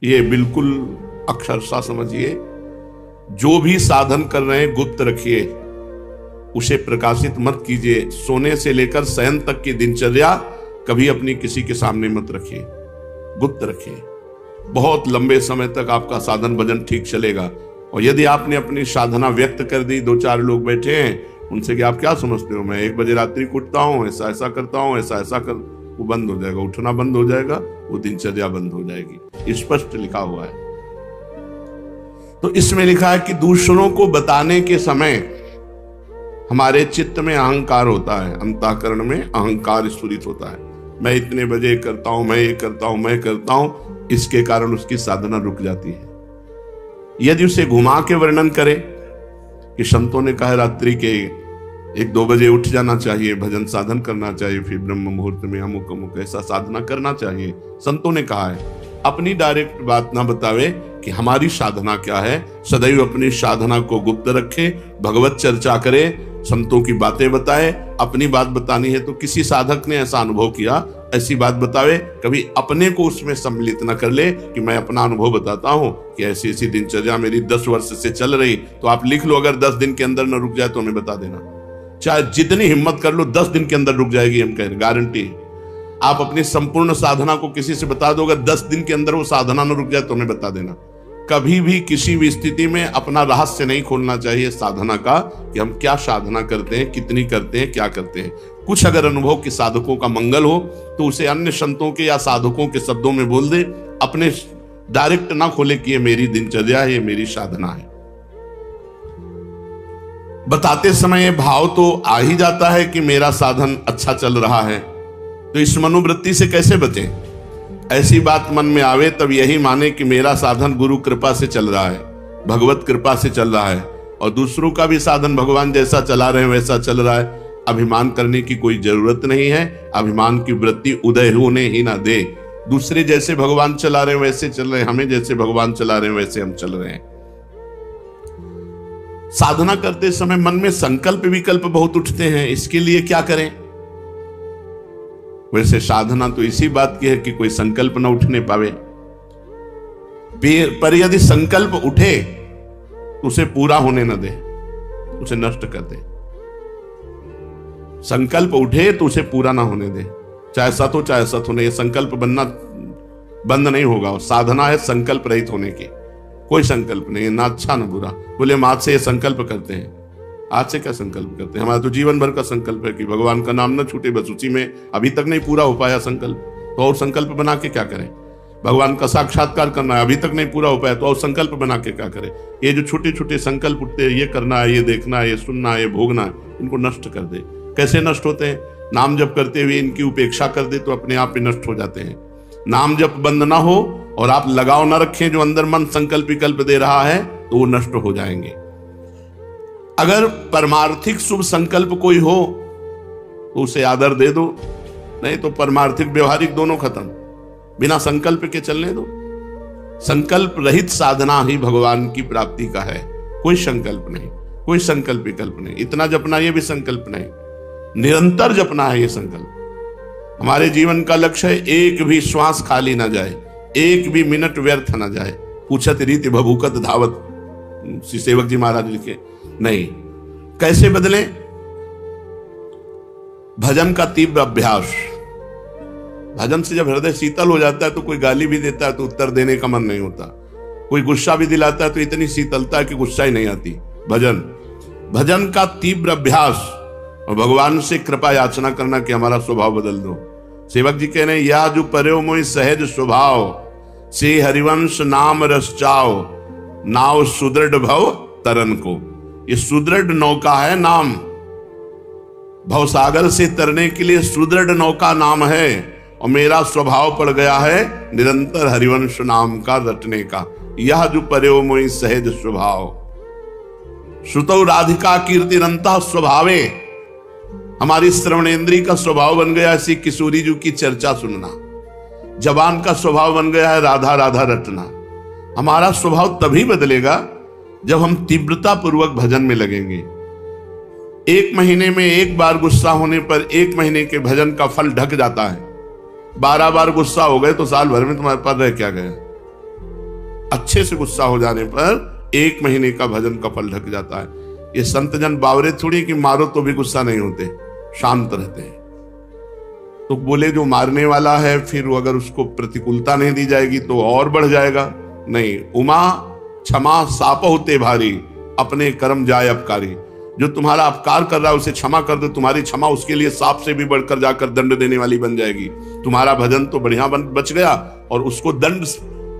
ये बिल्कुल अक्षरशः समझिए, जो भी साधन कर रहे हैं गुप्त रखिए, उसे प्रकाशित मत कीजिए। सोने से लेकर शयन तक की दिनचर्या कभी अपनी किसी के सामने मत रखिए, गुप्त रखिए। बहुत लंबे समय तक आपका साधन भजन ठीक चलेगा। और यदि आपने अपनी साधना व्यक्त कर दी, दो चार लोग बैठे हैं, उनसे कि आप क्या समझते हो, मैं 1 बजे रात्रि को उठता हूं, ऐसा ऐसा करता हूं, ऐसा ऐसा कर, वो बंद हो जाएगा, उठना बंद हो जाएगा, वो दिनचर्या बंद हो जाएगी। स्पष्ट लिखा हुआ है। तो इसमें लिखा है कि दूसरों को बताने के समय हमारे चित्त में अहंकार होता है, अंतःकरण में अहंकार स्फुरित होता है। मैं इतने बजे करता हूं, मैं ये करता हूं, मैं करता हूं, इसके कारण उसकी साधना रुक जाती है। यदि उसे घुमा के वर्णन करें कि संतों ने कहा रात्रि के 1-2 बजे उठ जाना चाहिए, भजन साधन करना चाहिए, फिर ब्रह्म मुहूर्त में अमुक अमुक ऐसा साधना करना चाहिए, संतों ने कहा है। अपनी डायरेक्ट बात ना बतावे कि हमारी साधना क्या है। सदैव अपनी साधना को गुप्त रखे, भगवत चर्चा करे, संतों की बातें बताए। अपनी बात बतानी है तो किसी साधक ने ऐसा अनुभव किया, ऐसी बात बतावे। कभी अपने को उसमें सम्मिलित न कर ले कि मैं अपना अनुभव बताता हूं कि ऐसी ऐसी दिनचर्या मेरी 10 वर्ष से चल रही। तो आप लिख लो, अगर 10 दिन के अंदर न रुक जाए तो हमें बता देना। चाहे जितनी हिम्मत कर लो, 10 दिन के अंदर रुक जाएगी, हम कह रहे, गारंटी। आप अपनी संपूर्ण साधना को किसी से बता दो, अगर 10 दिन के अंदर वो साधना न रुक जाए तो हमें बता देना। कभी भी किसी भी स्थिति में अपना रहस्य नहीं खोलना चाहिए साधना का, कि हम क्या साधना करते हैं, कितनी करते हैं, क्या करते हैं। कुछ अगर अनुभव के साधकों का मंगल हो तो उसे अन्य संतों के या साधकों के शब्दों में बोल दे, अपने डायरेक्ट ना खोले कि ये मेरी दिनचर्या है, ये मेरी साधना है। बताते समय भाव तो आ ही जाता है कि मेरा साधन अच्छा चल रहा है, तो इस मनोवृत्ति से कैसे बचें? ऐसी बात मन में आवे तब यही माने कि मेरा साधन गुरु कृपा से चल रहा है, भगवत कृपा से चल रहा है, और दूसरों का भी साधन भगवान जैसा चला रहे हैं वैसा चल रहा है। अभिमान करने की कोई जरूरत नहीं है। अभिमान की वृत्ति उदय होने ही ना दे। दूसरे जैसे भगवान चला रहे हैं वैसे चल रहे हैं, हमें जैसे भगवान चला रहे हैं वैसे हम चल रहे हैं। साधना करते समय मन में संकल्प विकल्प बहुत उठते हैं, इसके लिए क्या करें? वैसे साधना तो इसी बात की है कि कोई संकल्प न उठने पावे, पर यदि संकल्प उठे तो उसे पूरा होने न दे, उसे नष्ट कर दे। संकल्प उठे तो उसे पूरा ना होने दे, चाहे सत हो चाहे असत हो। ये संकल्प बनना बंद नहीं होगा। साधना है संकल्प रहित होने की। कोई संकल्प नहीं है, ना अच्छा ना बुरा। बोले हम आज से ये संकल्प करते हैं। आज से क्या संकल्प करते हैं? हमारा तो जीवन भर का संकल्प है कि भगवान का नाम न छूटे, बस उसी में। अभी तक नहीं पूरा हो पाया संकल्प, तो और संकल्प बना के क्या करें? भगवान का साक्षात्कार करना है, अभी तक नहीं पूरा हो पाया, तो और संकल्प बना के क्या करें? ये जो छोटे छोटे संकल्प उठते हैं, ये करना है, ये देखना है, ये सुनना है, ये भोगना है, इनको नष्ट कर दे। कैसे नष्ट होते हैं? नाम जप करते हुए इनकी उपेक्षा कर दे तो अपने आप ही नष्ट हो जाते हैं। नाम जप बंद ना हो और आप लगाव ना रखें जो अंदर मन संकल्प विकल्प दे रहा है, तो वो नष्ट हो जाएंगे। अगर परमार्थिक शुभ संकल्प कोई हो तो उसे आदर दे दो, नहीं तो परमार्थिक व्यवहारिक दोनों खत्म। बिना संकल्प के चलने दो। संकल्प रहित साधना ही भगवान की प्राप्ति का है। कोई संकल्प नहीं, कोई संकल्प विकल्प नहीं। इतना जपना ये भी संकल्प नहीं, निरंतर जपना है ये संकल्प। हमारे जीवन का लक्ष्य है एक भी श्वास खाली ना जाए, एक भी मिनट व्यर्थ ना जाए। पूछत रीति भभूकत धावत, श्री सेवक जी महाराज लिखे। नहीं, कैसे बदले? भजन का तीव्र अभ्यास। भजन से जब हृदय शीतल हो जाता है तो कोई गाली भी देता है तो उत्तर देने का मन नहीं होता। कोई गुस्सा भी दिलाता है तो इतनी शीतलता है कि गुस्सा ही नहीं आती। भजन का तीव्र अभ्यास और भगवान से कृपा याचना करना कि हमारा स्वभाव बदल दो। सेवक जी कह रहे हैं, या जो पर्यो मोहि सहज स्वभाव, से हरिवंश नाम रस चाओ, नाव सुदृढ़ भव तरन को। ये सुदृढ़ नौका है नाम। भवसागर से तरने के लिए सुदृढ़ नौका नाम है, और मेरा स्वभाव पड़ गया है निरंतर हरिवंश नाम का रटने का। यह जो पर्यो मोहि सहज स्वभाव, श्रुतौ राधिका कीर्तिरंतः स्वभावे। हमारी श्रवणेंद्री का स्वभाव बन गया ऐसी किशोरी जी की चर्चा सुनना। जबान का स्वभाव बन गया है राधा राधा रटना। हमारा स्वभाव तभी बदलेगा जब हम तीव्रता पूर्वक भजन में लगेंगे। 1 महीने में 1 बार गुस्सा होने पर 1 महीने के भजन का फल ढक जाता है। 12 बार गुस्सा हो गए तो साल भर में तुम्हारे पर रह क्या गए? अच्छे से गुस्सा हो जाने पर 1 महीने का भजन का फल ढक जाता है। ये संत जन बावरे थोड़ी कि मारो तो भी गुस्सा नहीं होते, शांत रहते हैं। तो बोले जो मारने वाला है फिर अगर उसको प्रतिकूलता नहीं दी जाएगी तो और बढ़ जाएगा। नहीं, उमा क्षमा साप होते भारी, अपने कर्म जाए अपकारी। जो तुम्हारा अपकार कर रहा है उसे क्षमा कर दो, तुम्हारी क्षमा उसके लिए सांप से भी बढ़कर जाकर दंड देने वाली बन जाएगी। तुम्हारा भजन तो बढ़िया बच गया और उसको दंड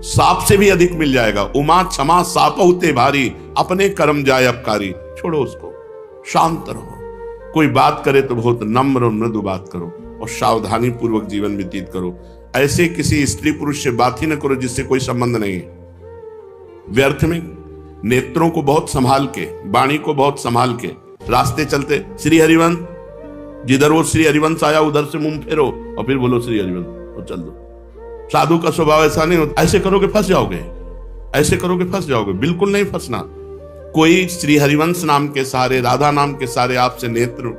सांप से भी अधिक मिल जाएगा। उमा क्षमा साप होते भारी, अपने कर्म जाए अपकारी। छोड़ो उसको, शांत रहो। कोई बात करे तो बहुत नम्र और मृदु बात करो और सावधानी पूर्वक जीवन व्यतीत करो। ऐसे किसी स्त्री पुरुष से बात ही न करो जिससे कोई संबंध नहीं है। व्यर्थ में नेत्रों को बहुत संभाल के, वाणी को बहुत संभाल के रास्ते चलते, श्री हरिवंश, जिधर वो श्री हरिवंश आया उधर से मुंह फेरो और फिर बोलो श्री हरिवंश, तो चल दो। साधु का स्वभाव ऐसा नहीं होता। ऐसे करोगे फंस जाओगे, ऐसे करोगे फंस जाओगे। बिल्कुल नहीं फंसना। कोई श्री हरिवंश नाम के सहारे, राधा नाम के सहारे आपसे नेत्र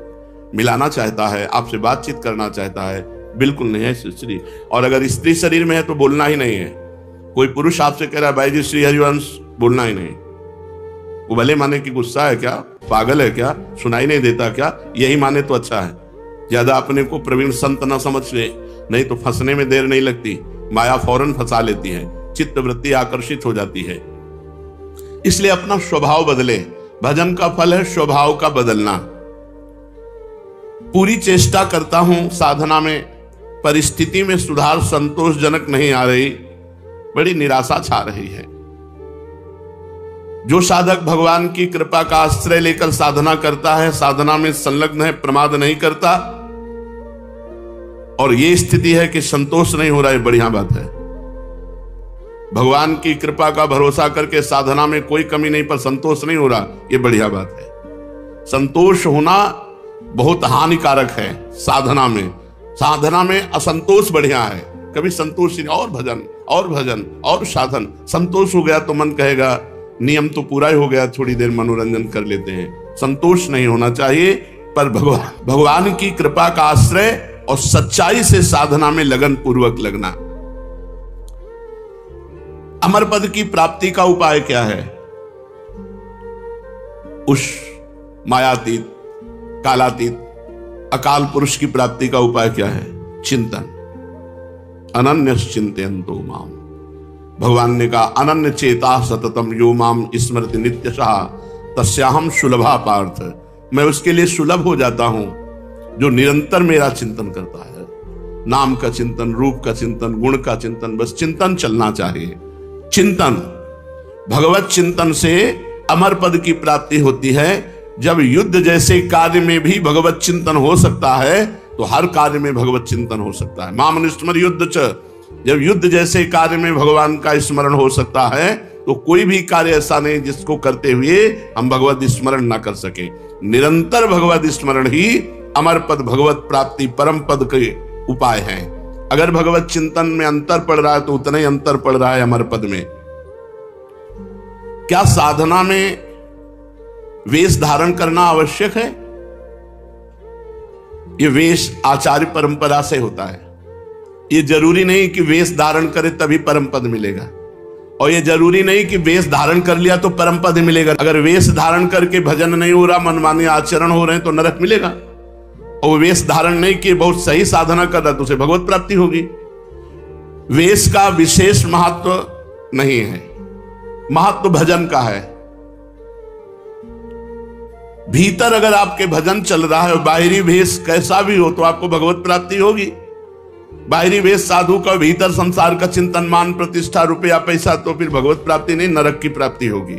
मिलाना चाहता है, आपसे बातचीत करना चाहता है, बिल्कुल नहीं है श्री। और अगर स्त्री शरीर में है तो बोलना ही नहीं है। कोई पुरुष आपसे कह रहा है भाई जी श्री हरिवंश, बोलना ही नहीं। वो भले माने कि गुस्सा है क्या, पागल है क्या, सुनाई नहीं देता क्या, यही माने तो अच्छा है। ज्यादा अपने को प्रवीण संत ना समझ ले, नहीं तो फंसने में देर नहीं लगती। माया फौरन फंसा लेती है, चित्त वृत्ति आकर्षित हो जाती है। इसलिए अपना स्वभाव बदले। भजन का फल है स्वभाव का बदलना। पूरी चेष्टा करता हूं साधना में, परिस्थिति में सुधार संतोषजनक नहीं आ रही, बड़ी निराशा छा रही है। जो साधक भगवान की कृपा का आश्रय लेकर साधना करता है, साधना में संलग्न है, प्रमाद नहीं करता, और ये स्थिति है कि संतोष नहीं हो रहा है, बढ़िया बात है। भगवान की कृपा का भरोसा करके साधना में कोई कमी नहीं पर संतोष नहीं हो रहा, ये बढ़िया बात है। संतोष होना बहुत हानिकारक है साधना में। साधना में असंतोष बढ़िया है। कभी संतोष नहीं, और भजन और भजन और साधन। संतोष हो गया तो मन कहेगा नियम तो पूरा ही हो गया, थोड़ी देर मनोरंजन कर लेते हैं। संतोष नहीं होना चाहिए, पर भगवान की कृपा का आश्रय और सच्चाई से साधना में लगन पूर्वक लगना। अमर पद की प्राप्ति का उपाय क्या है? उस मायातीत, कालातीत, अकाल पुरुष की प्राप्ति का उपाय क्या है? चिंतन। अनन्यस चिंतयन्तो माम। भगवान ने कहा अनन्य चेता सततम यो माम स्मृति नित्यशः तस्याहम सुलभा पार्थ। मैं उसके लिए सुलभ हो जाता हूं जो निरंतर मेरा चिंतन करता है। नाम का चिंतन, रूप का चिंतन, गुण का चिंतन, बस चिंतन चलना चाहिए। चिंतन, भगवत चिंतन से अमर पद की प्राप्ति होती है। जब युद्ध जैसे कार्य में भी भगवत चिंतन हो सकता है तो हर कार्य में भगवत चिंतन हो सकता है। माम अनुस्मर युद्ध च। जब युद्ध जैसे कार्य में भगवान का स्मरण हो सकता है तो कोई भी कार्य ऐसा नहीं जिसको करते हुए हम भगवत स्मरण ना कर सके। निरंतर भगवत स्मरण ही अमर पद, भगवत प्राप्ति, परम पद के उपाय हैं। अगर भगवत चिंतन में अंतर पड़ रहा है तो उतना ही अंतर पड़ रहा है अमर पद में। क्या साधना में वेश धारण करना आवश्यक है? ये वेश आचार्य परंपरा से होता है। ये जरूरी नहीं कि वेश धारण करे तभी परम पद मिलेगा, और ये जरूरी नहीं कि वेश धारण कर लिया तो परम पद मिलेगा। अगर वेश धारण करके भजन नहीं हो रहा, मनमाने आचरण हो रहे हैं तो नरक मिलेगा। और वेश धारण नहीं किए, बहुत सही साधना कर रहा तो उसे भगवत प्राप्ति होगी। वेश का विशेष महत्व नहीं है, महत्व भजन का है। भीतर अगर आपके भजन चल रहा है, बाहरी वेश कैसा भी हो तो आपको भगवत प्राप्ति होगी। बाहरी वेश साधु का, भीतर संसार का चिंतन, मान प्रतिष्ठा, रुपया पैसा, तो फिर भगवत प्राप्ति नहीं, नरक की प्राप्ति होगी।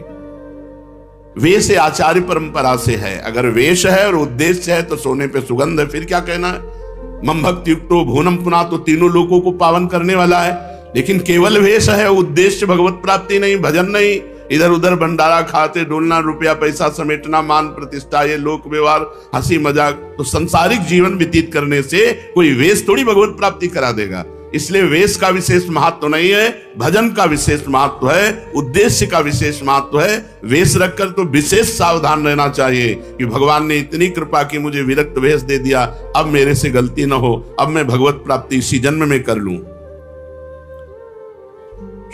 वेश आचार्य परंपरा से है। अगर वेश है और उद्देश्य है तो सोने पे सुगंध है, फिर क्या कहना है। मम भक्ति युक्तो भुवनम पुना, तो तीनों लोगों को पावन करने वाला है। लेकिन केवल वेश है, उद्देश्य भगवत प्राप्ति नहीं, भजन नहीं, इधर उधर भंडारा खाते डोलना, रुपया पैसा समेटना, मान प्रतिष्ठा, ये लोक व्यवहार, हंसी मजाक, तो संसारिक जीवन व्यतीत करने से कोई वेश थोड़ी भगवत प्राप्ति करा देगा। इसलिए वेश का विशेष महत्व नहीं है, भजन का विशेष महत्व है, उद्देश्य का विशेष महत्व है। वेश रखकर तो विशेष सावधान रहना चाहिए कि भगवान ने इतनी कृपा की, मुझे विरक्त वेश दे दिया, अब मेरे से गलती न हो, अब मैं भगवत प्राप्ति इसी जन्म में कर लूं।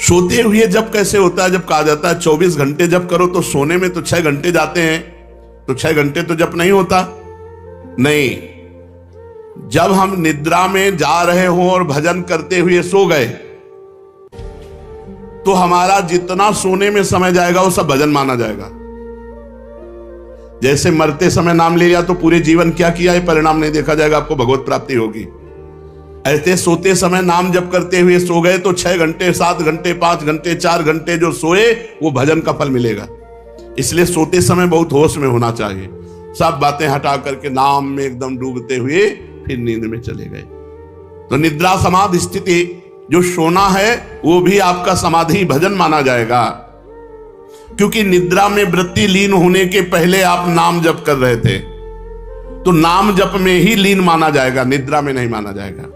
सोते हुए जब कैसे होता है, जब कहा जाता है 24 घंटे जप करो, तो सोने में तो 6 घंटे जाते हैं, तो 6 घंटे तो जप नहीं होता। नहीं, जब हम निद्रा में जा रहे हो और भजन करते हुए सो गए, तो हमारा जितना सोने में समय जाएगा वो सब भजन माना जाएगा। जैसे मरते समय नाम ले लिया तो पूरे जीवन क्या किया है परिणाम नहीं देखा जाएगा, आपको भगवत प्राप्ति होगी। ऐसे सोते समय नाम जप करते हुए सो गए तो 6 घंटे, 7 घंटे, 5 घंटे, 4 घंटे जो सोए वो भजन का फल मिलेगा। इसलिए सोते समय बहुत होश में होना चाहिए। सब बातें हटा करके नाम में एकदम डूबते हुए फिर नींद में चले गए। तो निद्रा समाधि स्थिति, जो सोना है वो भी आपका समाधि भजन माना जाएगा, क्योंकि निद्रा में वृत्ति लीन होने के पहले आप नाम जप कर रहे थे, तो नाम जप में ही लीन माना जाएगा, निद्रा में नहीं माना जाएगा।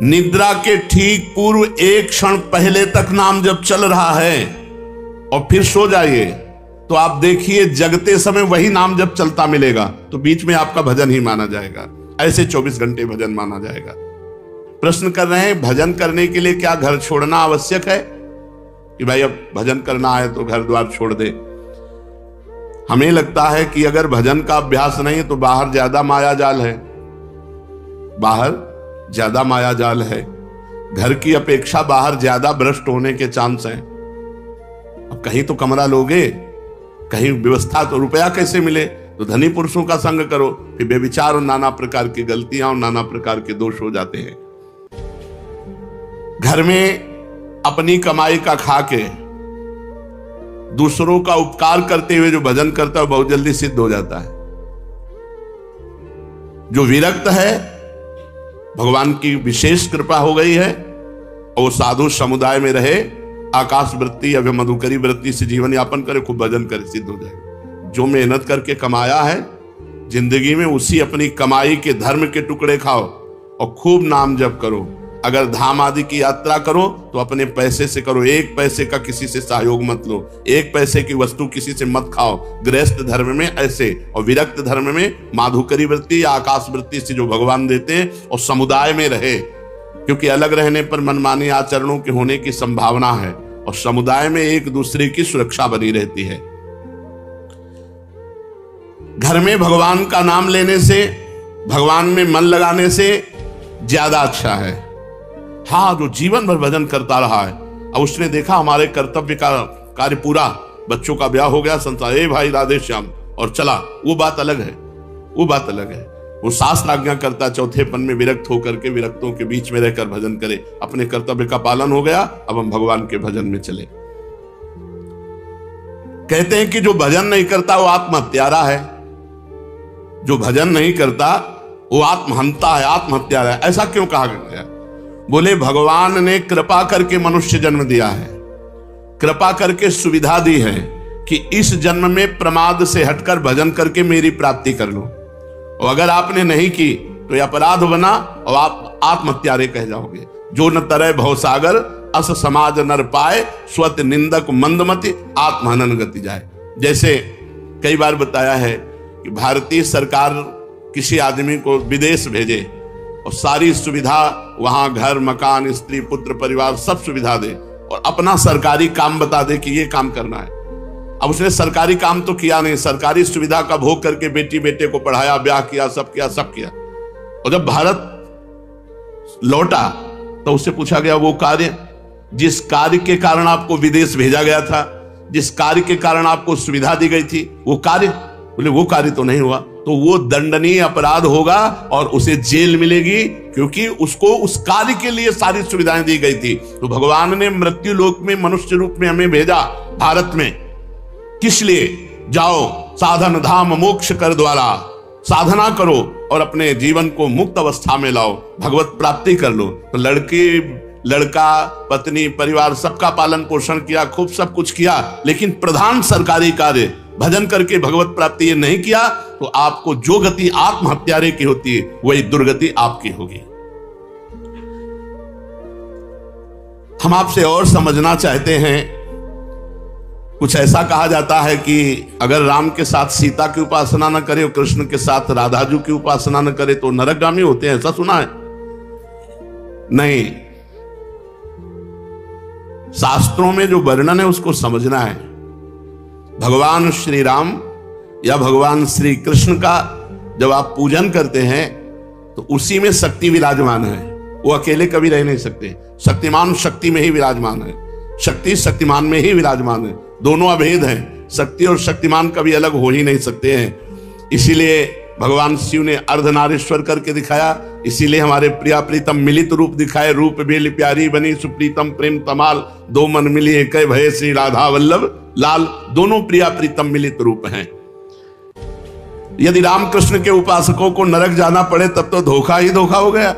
निद्रा के ठीक पूर्व एक क्षण पहले तक नाम जप चल रहा है और फिर सो जाइए, तो आप देखिए जगते समय वही नाम जप चलता मिलेगा, तो बीच में आपका भजन ही माना जाएगा। ऐसे 24 घंटे भजन माना जाएगा। प्रश्न कर रहे हैं, भजन करने के लिए क्या घर छोड़ना आवश्यक है कि भाई अब भजन करना है तो घर द्वार छोड़ दे? हमें लगता है कि अगर भजन का अभ्यास नहीं तो बाहर ज्यादा माया जाल है, बाहर ज्यादा माया जाल है, घर की अपेक्षा बाहर ज्यादा भ्रष्ट होने के चांस हैं। अब कहीं तो कमरा लोगे, कहीं व्यवस्था, तो रुपया कैसे मिले? तो धनी पुरुषों का संग करो, फिर बेविचार और नाना प्रकार की गलतियां और नाना प्रकार के दोष हो जाते हैं। घर में अपनी कमाई का खा के दूसरों का उपकार करते हुए जो भजन करता है बहुत जल्दी सिद्ध हो जाता है। जो विरक्त है, भगवान की विशेष कृपा हो गई है और वो साधु समुदाय में रहे, आकाश वृत्ति या मधुकरी वृत्ति से जीवन यापन करे, खूब भजन करे, सिद्ध हो जाएगा। जो मेहनत करके कमाया है जिंदगी में, उसी अपनी कमाई के धर्म के टुकड़े खाओ और खूब नाम जप करो। अगर धाम आदि की यात्रा करो तो अपने पैसे से करो, 1 पैसे का किसी से सहयोग मत लो, 1 पैसे की वस्तु किसी से मत खाओ। गृहस्थ धर्म में ऐसे, और विरक्त धर्म में माधुकरी वृत्ति या आकाश वृत्ति से जो भगवान देते हैं, और समुदाय में रहे, क्योंकि अलग रहने पर मनमानी आचरणों के होने की संभावना है, और समुदाय में एक दूसरे की सुरक्षा बनी रहती है। घर में भगवान का नाम लेने से, भगवान में मन लगाने से ज्यादा अच्छा है। हाँ, जो जीवन भर भजन करता रहा है, अब उसने देखा हमारे कर्तव्य का कार्य पूरा, बच्चों का ब्याह हो गया, संसार, ए भाई राधे श्याम, और चला, वो बात अलग है, वो बात अलग है। वो शास्त्र आज्ञा करता चौथेपन में विरक्त होकर के विरक्तों के बीच में रहकर भजन करे, अपने कर्तव्य का पालन हो गया, अब हम भगवान के भजन में चले। कहते हैं कि जो भजन नहीं करता वो आत्महत्यारा है, जो भजन नहीं करता वो आत्महंता है, आत्महत्यारा है। ऐसा क्यों कहा गया? बोले भगवान ने कृपा करके मनुष्य जन्म दिया है, कृपा करके सुविधा दी है कि इस जन्म में प्रमाद से हटकर भजन करके मेरी प्राप्ति कर लो, और अगर आपने नहीं की तो यह अपराध बना और आप आत्महत्यारे कह जाओगे। जो न तरह भवसागर अस समाज नर पाए, स्वत निंदक मंदमति आत्महनन गति जाए। जैसे कई बार बताया है कि भारतीय सरकार किसी आदमी को विदेश भेजे और सारी सुविधा वहां, घर मकान स्त्री पुत्र परिवार सब सुविधा दे, और अपना सरकारी काम बता दे कि ये काम करना है। अब उसने सरकारी काम तो किया नहीं, सरकारी सुविधा का भोग करके बेटी बेटे को पढ़ाया, ब्याह किया, सब किया, सब किया, और जब भारत लौटा तो उससे पूछा गया वो कार्य, जिस कार्य के कारण आपको विदेश भेजा गया था, जिस कार्य के कारण आपको सुविधा दी गई थी, वो कार्य? बोले वो कार्य तो नहीं हुआ, तो वो दंडनीय अपराध होगा और उसे जेल मिलेगी, क्योंकि उसको उस कार्य के लिए सारी सुविधाएं दी गई थी। तो भगवान ने मृत्यु लोक में मनुष्य रूप में हमें भेजा भारत में, किस लिए? जाओ साधन धाम मोक्ष कर द्वारा, साधना करो और अपने जीवन को मुक्त अवस्था में लाओ, भगवत प्राप्ति कर लो। तो लड़का पत्नी परिवार सबका पालन पोषण किया, खूब सब कुछ किया, लेकिन प्रधान सरकारी कार्य भजन करके भगवत प्राप्ति ये नहीं किया, तो आपको जो गति आत्महत्यारे की होती है वही दुर्गति आपकी होगी। हम आपसे और समझना चाहते हैं। कुछ ऐसा कहा जाता है कि अगर राम के साथ सीता की उपासना न करे और कृष्ण के साथ राधाजू की उपासना न करे तो नरकगामी होते हैं, ऐसा सुना है? नहीं, शास्त्रों में जो वर्णन है उसको समझना है। भगवान श्री राम या भगवान श्री कृष्ण का जब आप पूजन करते हैं तो उसी में शक्ति विराजमान है, वो अकेले कभी रह नहीं सकते। शक्तिमान शक्ति में ही विराजमान है, शक्ति शक्तिमान में ही विराजमान है, दोनों अभेद हैं। शक्ति और शक्तिमान कभी अलग हो ही नहीं सकते हैं। इसीलिए भगवान शिव ने अर्धनारीश्वर करके दिखाया, इसीलिए हमारे प्रिया प्रीतम मिलित रूप दिखाए। रूप बेल प्यारी बनी सुप्रीतम प्रेम तमाल, दो मन मिली एक भय श्री राधा वल्लभ लाल। दोनों प्रिया प्रीतम मिलित रूप हैं। यदि रामकृष्ण के उपासकों को नरक जाना पड़े तब तो धोखा ही धोखा हो गया।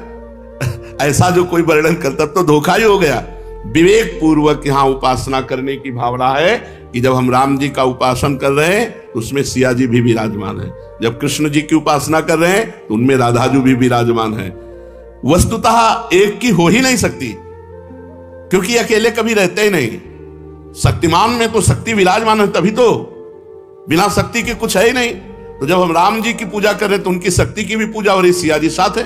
ऐसा जो कोई वर्णन करता तो धोखा ही हो गया। विवेक पूर्वक यहाँ उपासना करने की भावना है कि जब हम राम जी का उपासन कर रहे हैं तो उसमें सिया जी भी विराजमान है, जब कृष्ण जी की उपासना कर रहे हैं तो उनमें राधा जी भी विराजमान है। वस्तुतः एक की हो ही नहीं सकती, क्योंकि अकेले कभी रहते ही नहीं। शक्तिमान में तो शक्ति विराजमान है, तभी तो, बिना शक्ति के कुछ है ही नहीं। तो जब हम राम जी की पूजा कर रहे हैं तो उनकी शक्ति की भी पूजा हो रही, सिया जी साथ है।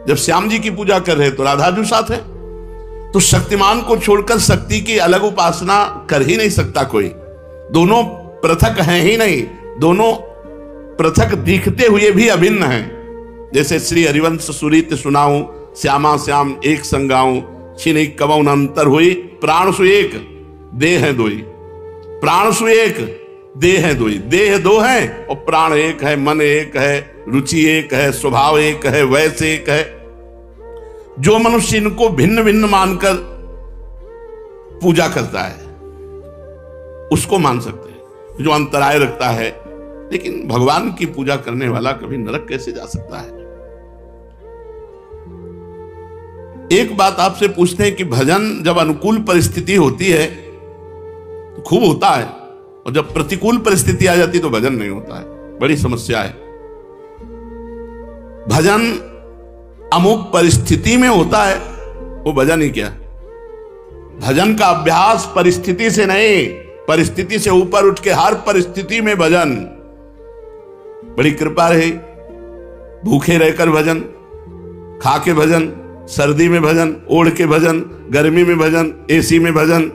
जब श्याम जी की पूजा कर रहे हैं तो राधा जी साथ है। तो शक्तिमान को छोड़कर शक्ति की अलग उपासना कर ही नहीं सकता कोई। दोनों पृथक हैं ही नहीं, दोनों पृथक दिखते हुए भी अभिन्न हैं। जैसे श्री हरिवंश सुरीत सुनाऊं, श्यामा श्याम एक संगाऊं, छिन कवौन अंतर हुई, प्राण सु एक देह है दोई। प्राण सु एक देह है दोई, देह दो है और प्राण एक है, मन एक है, रुचि एक है, स्वभाव एक है, वैसे एक है। जो मनुष्य इनको भिन्न भिन्न मानकर पूजा करता है उसको मान सकते हैं, जो अंतराय रखता है। लेकिन भगवान की पूजा करने वाला कभी नरक कैसे जा सकता है? एक बात आपसे पूछते हैं कि भजन जब अनुकूल परिस्थिति होती है तो खूब होता है, और जब प्रतिकूल परिस्थिति आ जाती तो भजन नहीं होता है। बड़ी समस्या है। भजन अमुक परिस्थिति में होता है, वो भजन ही क्या। भजन का अभ्यास परिस्थिति से नहीं, परिस्थिति से ऊपर उठ के हर परिस्थिति में भजन। बड़ी कृपा रही, भूखे रहकर भजन, खा के भजन, सर्दी में भजन, ओढ़ के भजन, गर्मी में भजन, एसी में भजन,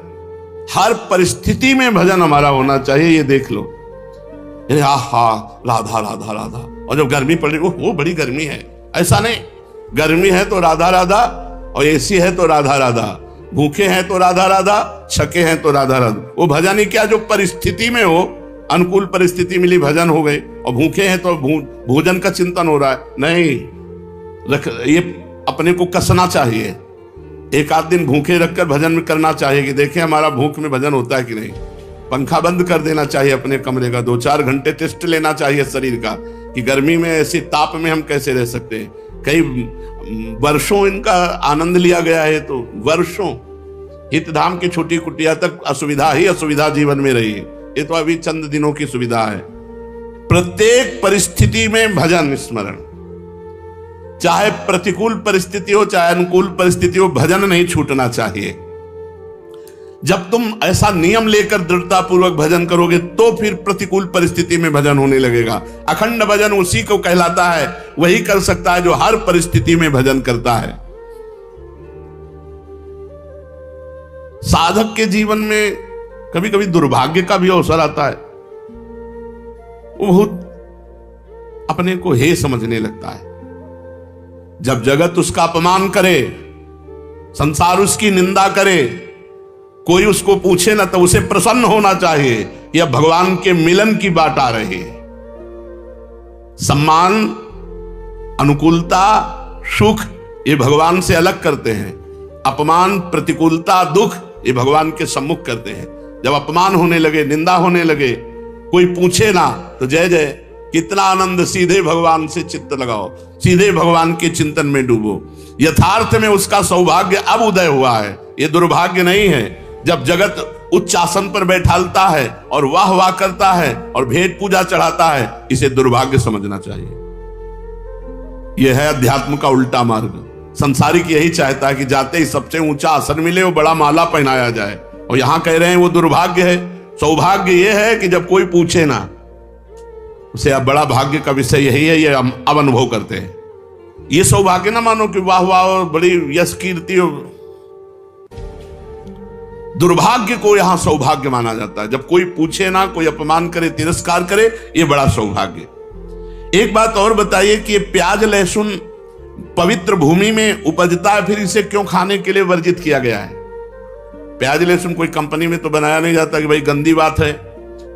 हर परिस्थिति में भजन हमारा होना चाहिए। ये देख लो, आहा राधा राधा राधा, और जब गर्मी पड़ रही वो बड़ी गर्मी है, ऐसा नहीं। गर्मी है तो राधा राधा, और एसी है तो राधा राधा, भूखे हैं तो राधा राधा, छके हैं तो राधा राधा। वो भजन ही क्या जो परिस्थिति में हो, अनुकूल परिस्थिति मिली भजन हो गई, और भूखे हैं तो भोजन का चिंतन हो रहा है। नहीं, ये अपने को कसना चाहिए। एक आध दिन भूखे रखकर भजन में करना चाहिए कि देखें हमारा भूख में भजन होता है कि नहीं। पंखा बंद कर देना चाहिए अपने कमरे का, 2-4 घंटे टेस्ट लेना चाहिए शरीर का कि गर्मी में ऐसी ताप में हम कैसे रह सकते हैं। कई वर्षों इनका आनंद लिया गया है, तो वर्षों हितधाम की छोटी कुटिया तक असुविधा ही असुविधा जीवन में रही है। ये तो अभी चंद दिनों की सुविधा है। प्रत्येक परिस्थिति में भजन स्मरण, चाहे प्रतिकूल परिस्थिति हो चाहे अनुकूल परिस्थिति हो, भजन नहीं छूटना चाहिए। जब तुम ऐसा नियम लेकर दृढ़ता पूर्वक भजन करोगे तो फिर प्रतिकूल परिस्थिति में भजन होने लगेगा। अखंड भजन उसी को कहलाता है, वही कर सकता है जो हर परिस्थिति में भजन करता है। साधक के जीवन में कभी कभी दुर्भाग्य का भी अवसर आता है। वो बहुत अपने को हे समझने लगता है। जब जगत उसका अपमान करे, संसार उसकी निंदा करे, कोई उसको पूछे ना, तो उसे प्रसन्न होना चाहिए। यह भगवान के मिलन की बात आ रही है। सम्मान, अनुकूलता, सुख ये भगवान से अलग करते हैं। अपमान, प्रतिकूलता, दुख ये भगवान के सम्मुख करते हैं। जब अपमान होने लगे, निंदा होने लगे, कोई पूछे ना, तो जय जय, कितना आनंद, सीधे भगवान से चित्त लगाओ, सीधे भगवान के चिंतन में डूबो। यथार्थ में उसका सौभाग्य अब उदय हुआ है, ये दुर्भाग्य नहीं है। जब जगत उच्च आसन पर बैठालता है और वाह वाह करता है और भेंट पूजा चढ़ाता है, इसे दुर्भाग्य समझना चाहिए। यह है अध्यात्म का उल्टा मार्ग। संसारिक यही चाहता है कि जाते ही सबसे ऊंचा आसन मिले, वो बड़ा माला पहनाया जाए, और यहां कह रहे हैं वो दुर्भाग्य है। सौभाग्य यह है कि जब कोई पूछे ना, उसे अब बड़ा भाग्य का विषय यही है, ये हम अब अनुभव करते हैं। ये सौभाग्य ना मानो कि वाह वाह बड़ी यश कीर्ति। दुर्भाग्य को यहां सौभाग्य माना जाता है। जब कोई पूछे ना, कोई अपमान करे, तिरस्कार करे, ये बड़ा सौभाग्य। एक बात और बताइए कि ये प्याज लहसुन पवित्र भूमि में उपजता है, फिर इसे क्यों खाने के लिए वर्जित किया गया है? प्याज लहसुन कोई कंपनी में तो बनाया नहीं जाता कि भाई गंदी बात है।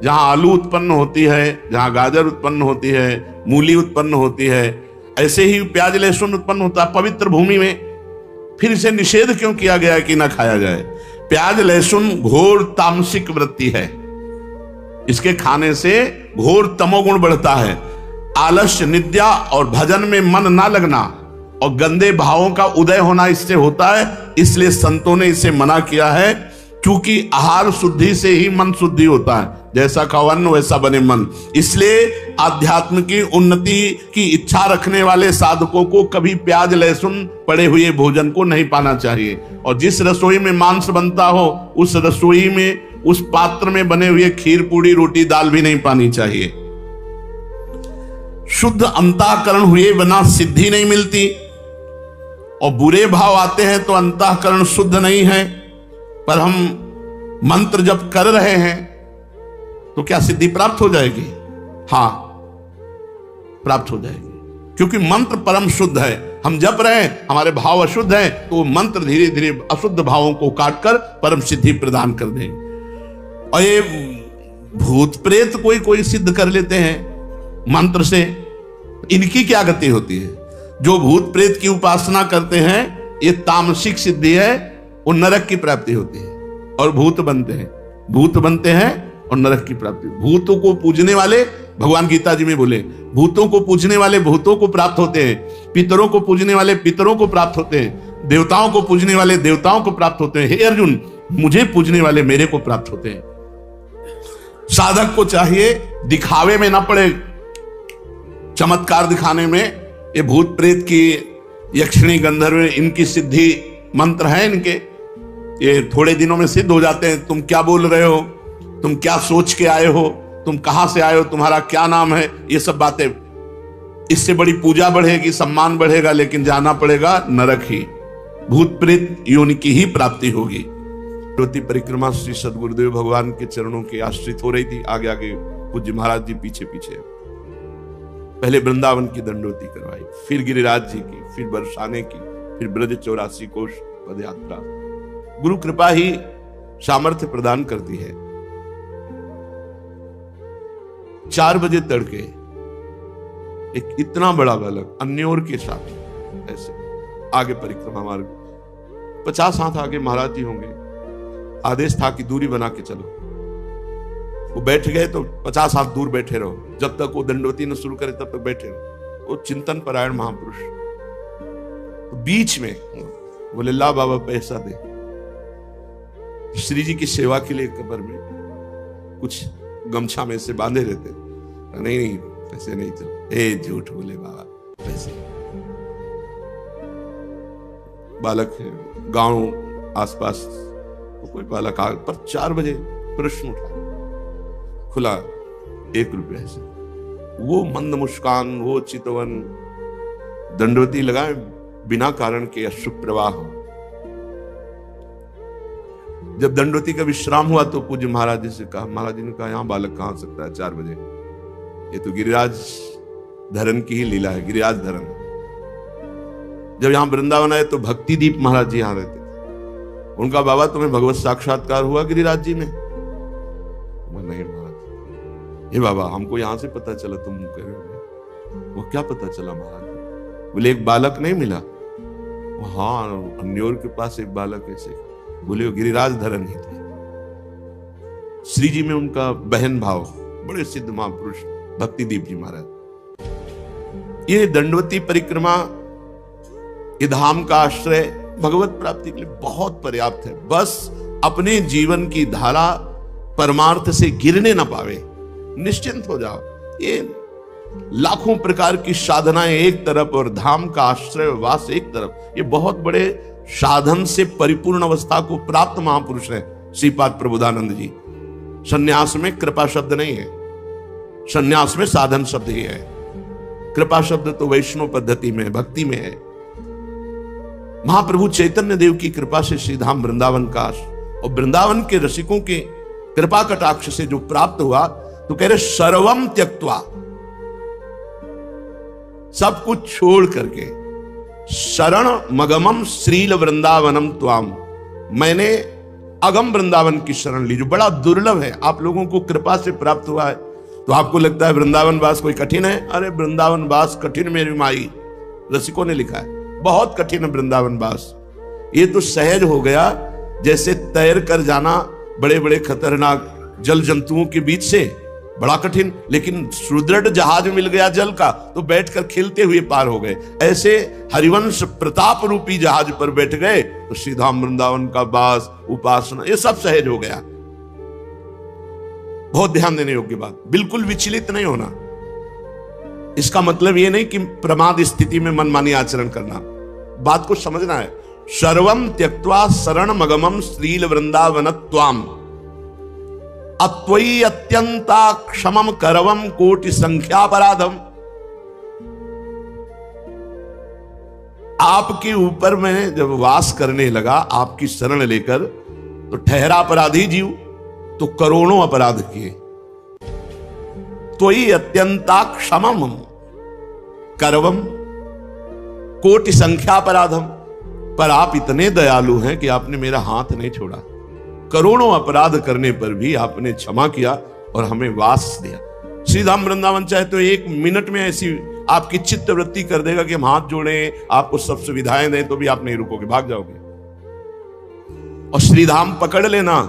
जहां आलू उत्पन्न होती है, जहां गाजर उत्पन्न होती है, मूली उत्पन्न होती है, ऐसे ही प्याज लहसुन उत्पन्न होता है पवित्र भूमि में, फिर इसे निषेध क्यों किया गया कि ना खाया जाए? प्याज लहसुन घोर तामसिक वृत्ति है, इसके खाने से घोर तमोगुण बढ़ता है। आलस्य, निद्रा और भजन में मन ना लगना और गंदे भावों का उदय होना इससे होता है। इसलिए संतों ने इसे मना किया है, क्योंकि आहार शुद्धि से ही मन शुद्धि होता है। जैसा खाओ अन्न वैसा बने मन। इसलिए आध्यात्म की उन्नति की इच्छा रखने वाले साधकों को कभी प्याज लहसुन पड़े हुए भोजन को नहीं पाना चाहिए। और जिस रसोई में मांस बनता हो, उस रसोई में, उस पात्र में बने हुए खीर पूड़ी रोटी दाल भी नहीं पानी चाहिए। शुद्ध अंतःकरण हुए बिना सिद्धि नहीं मिलती, और बुरे भाव आते हैं तो अंतःकरण शुद्ध नहीं है। पर हम मंत्र जप कर रहे हैं तो क्या सिद्धि प्राप्त हो जाएगी? हां, प्राप्त हो जाएगी, क्योंकि मंत्र परम शुद्ध है। हम जप रहे हैं, हमारे भाव अशुद्ध हैं, तो मंत्र धीरे धीरे अशुद्ध भावों को काटकर परम सिद्धि प्रदान कर देंगे। और ये भूत प्रेत कोई कोई सिद्ध कर लेते हैं मंत्र से, इनकी क्या गति होती है? जो भूत प्रेत की उपासना करते हैं, ये तामसिक सिद्धि है, वो नरक की प्राप्ति होती है। और भूत बनते हैं, भूत बनते हैं और नरक की प्राप्ति। भूतों को पूजने वाले, भगवान गीता जी में बोले, भूतों को पूजने वाले भूतों को प्राप्त होते हैं, पितरों को पूजने वाले पितरों को प्राप्त होते हैं, देवताओं को पूजने वाले देवताओं को प्राप्त होते हैं। हे अर्जुन, मुझे पूजने वाले मेरे को प्राप्त होते हैं। साधक को चाहिए दिखावे में ना पड़े, चमत्कार दिखाने में। ये भूत प्रेत की, यक्षिणी गंधर्व, इनकी सिद्धि मंत्र है इनके, ये थोड़े दिनों में सिद्ध हो जाते हैं। तुम क्या बोल रहे हो, तुम क्या सोच के आए हो, तुम कहां से आए हो, तुम्हारा क्या नाम है, ये सब बातें। इससे बड़ी पूजा बढ़ेगी, सम्मान बढ़ेगा, लेकिन जाना पड़ेगा नरक ही। भूत प्रेत योनि की ही प्राप्ति होगी। दंडवती परिक्रमा श्री सदगुरुदेव भगवान के चरणों की आश्रित हो रही थी। आगे आगे पूज्य महाराज जी पीछे पीछे। पहले वृंदावन की दंडवती करवाई, फिर गिरिराज जी की, फिर बरसाने की, फिर ब्रज 84 कोश पद यात्रा। गुरु कृपा ही सामर्थ्य प्रदान करती है। 4 बजे तड़के एक इतना बड़ा बालक अन्योर के साथ ऐसे आगे परिक्रमा मार्ग 50 हाथ आगे महाराज जी होंगे। आदेश था कि दूरी बना के चलो। वो बैठ गए तो 50 हाथ दूर बैठे रहो, जब तक वो दंडवती न शुरू करे तब तक बैठे रहो। वो चिंतन परायण महापुरुष। तो बीच में बोले, ला बाबा पैसा दे। श्री जी की सेवा के लिए कब्र में कुछ गमछा में से बांधे रहते। नहीं नहीं पैसे नहीं चल। ए झूठ बोले बाबा, पैसे। बालक है, गांव आसपास तो कोई बालक आ, पर 4 बजे प्रश्न उठा, खुला 1 रुपया से। वो मंद मुस्कान, वो चितवन, दंडवती लगाए बिना कारण के अश्रु प्रवाह। जब दंडवती का विश्राम हुआ तो पूज्य महाराज जी से कहा, महाराज जी ने कहा, यहां बालक कहां आ सकता है 4 बजे? ये तो गिरिराज धरन की ही लीला है, गिरिराज धरन। जब यहां वृंदावन आए तो भक्ति दीप महाराज जी यहां रहते थे। उनका, बाबा तुम्हें भगवत साक्षात्कार हुआ गिरिराज जी में? नहीं महाराज। हे बाबा, हमको यहां से पता चला तुम कह रहे हो। वो क्या पता चला महाराज? बोले एक बालक नहीं मिला? हाँ, अन्योर के पास एक बालक ऐसे। बोले वो गिरिराज धरन ही थे। श्री जी में उनका बहन भाव, बड़े सिद्ध महापुरुष भक्ति दीप जी महाराज। ये दंडवती परिक्रमा, ये धाम का आश्रय भगवत प्राप्ति के लिए बहुत पर्याप्त है। बस अपने जीवन की धारा परमार्थ से गिरने ना पावे, निश्चिंत हो जाओ। ये लाखों प्रकार की साधनाएं एक तरफ और धाम का आश्रय वास एक तरफ, ये बहुत बड़े साधन से परिपूर्ण अवस्था को प्राप्त महापुरुष है श्रीपाद प्रबोधानंद जी। सन्यास में कृपा शब्द नहीं है, सन्यास में साधन शब्द ही है। कृपा शब्द तो वैष्णव पद्धति में, भक्ति में है। महाप्रभु चैतन्य देव की कृपा से श्री धाम वृंदावन का और वृंदावन के रसिकों के कृपा कटाक्ष से जो प्राप्त हुआ, तो कह रहे सर्वम त्यक्त्वा, सब कुछ छोड़ करके, शरण मगमम श्रील वृंदावनम त्वाम, मैंने अगम वृंदावन की शरण ली, जो बड़ा दुर्लभ है, आप लोगों को कृपा से प्राप्त हुआ है। तो आपको लगता है वृंदावन वास कोई कठिन है? अरे वृंदावन वास कठिन मेरी माई, रसिकों ने लिखा है, बहुत कठिन है वृंदावन वास। ये तो सहज हो गया, जैसे तैर कर जाना बड़े बड़े खतरनाक जल जंतुओं के बीच से, बड़ा कठिन, लेकिन सुदृढ़ जहाज मिल गया जल का, तो बैठकर खिलते हुए पार हो गए। ऐसे हरिवंश प्रताप रूपी जहाज पर बैठ गए तो सीधा वृंदावन का वास, उपासना, ये सब सहज हो गया। बहुत ध्यान देने योग्य बात, बिल्कुल विचलित नहीं होना। इसका मतलब यह नहीं कि प्रमाद स्थिति में मनमानी आचरण करना, बात को समझना है। सर्वम त्यक्त्वा शरण मगमम श्रील वृंदावनत्वाम अत्वयि अत्यंता क्षमम करवम कोटि संख्यापराधम। आपके ऊपर मैं जब वास करने लगा, आपकी शरण लेकर, तो ठहरा अपराधी जीव तो करोड़ों अपराध किए। त्वयि अत्यंता क्षमम करवम कोटि संख्यापराधम, पर आप इतने दयालु हैं कि आपने मेरा हाथ नहीं छोड़ा। करोड़ों अपराध करने पर भी आपने क्षमा किया और हमें वास दिया। श्री धाम वृंदावन चाहे तो 1 मिनट में ऐसी आपकी चित्त वृत्ति कर देगा कि हम हाथ जोड़ें, आपको सब सुविधाएं दें, तो भी आप नहीं रुकोगे, भाग जाओगे। और श्रीधाम पकड़ लेना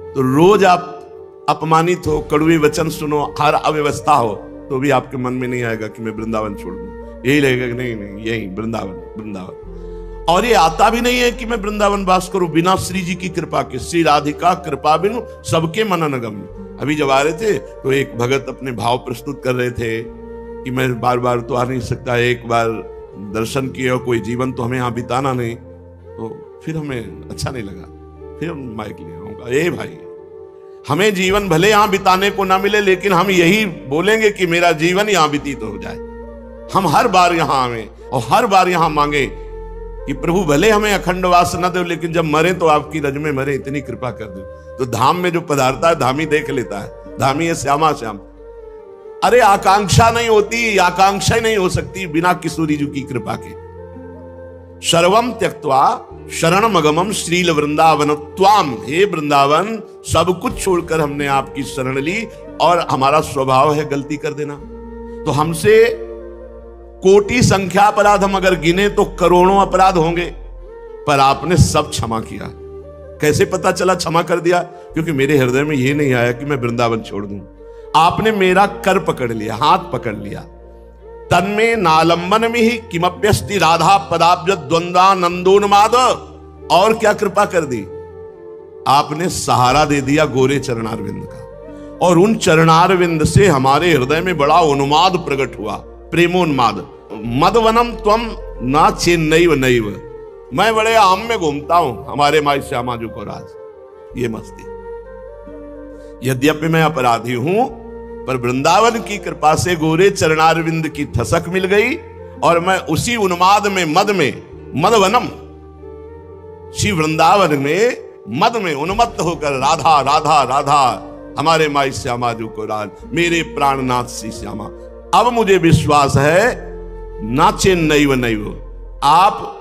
तो रोज आप अपमानित हो, कड़वे वचन सुनो, हर अव्यवस्था हो, तो भी आपके मन में नहीं आएगा कि मैं वृंदावन छोड़ दूं। यही लगेगा कि नहीं, यही वृंदावन वृंदावन। और ये आता भी नहीं है कि मैं वृंदावन वास करूं बिना श्री जी की कृपा के। श्री राधिका कृपा बिनु सबके मनन गम्य। अभी जब आ रहे थे तो एक भगत अपने भाव प्रस्तुत कर रहे थे कि मैं बार बार तो आ नहीं सकता, एक बार दर्शन किए और कोई जीवन तो हमें यहाँ बिताना नहीं। तो फिर हमें अच्छा नहीं लगा, फिर हम माइक ले आऊंगा, ए भाई हमें जीवन भले यहां बिताने को ना मिले, लेकिन हम यही बोलेंगे कि मेरा जीवन यहां व्यतीत हो जाए। हम हर बार यहां आवे और हर बार यहां मांगे कि प्रभु भले हमें अखंड वास न दो, लेकिन जब मरे तो आपकी रज में मरे, इतनी कृपा कर दो। तो धाम में जो पधारता है धामी देख लेता है, धामी है श्यामा श्याम। अरे आकांक्षा नहीं होती, आकांक्षा नहीं हो सकती बिना किशोरी जी की कृपा के। सर्वम त्यक्त्वा शरण मगमम श्रील वृंदावन त्वाम, हे वृंदावन सब कुछ छोड़कर हमने आपकी शरण ली। और हमारा स्वभाव है गलती कर देना, तो हमसे कोटि संख्या अपराध हम अगर गिने तो करोड़ों अपराध होंगे, पर आपने सब क्षमा किया। कैसे पता चला क्षमा कर दिया? क्योंकि मेरे हृदय में यह नहीं आया कि मैं वृंदावन छोड़ दूं। आपने मेरा कर पकड़ लिया, हाथ पकड़ लिया। तन्मे नालंबन में ही किमप्यस्ति राधा पदाब्ज द्वंद्वानंदोन्माद। और क्या कृपा कर दी? आपने सहारा दे दिया गोरे चरणारविंद का, और उन चरणारविंद से हमारे हृदय में बड़ा उन्माद प्रकट हुआ, प्रेमोन्माद। मदवनम त्वम ना चेन्नैव नैव, मैं बड़े आम में घूमता हूं हमारे माई श्यामा जी को राज। ये मस्ती, यद्यपि मैं अपराधी हूं, पर वृंदावन की कृपा से गोरे चरणारविंद की ठसक मिल गई, और मैं उसी उन्माद में, मद में, मदवनम श्री वृंदावन में मद में उन्मत्त होकर राधा राधा राधा हमारे माई श्यामा जी को राज, मेरे प्राणनाथ श्री श्यामा। अब मुझे विश्वास है ना चेन्नैव नैव, आप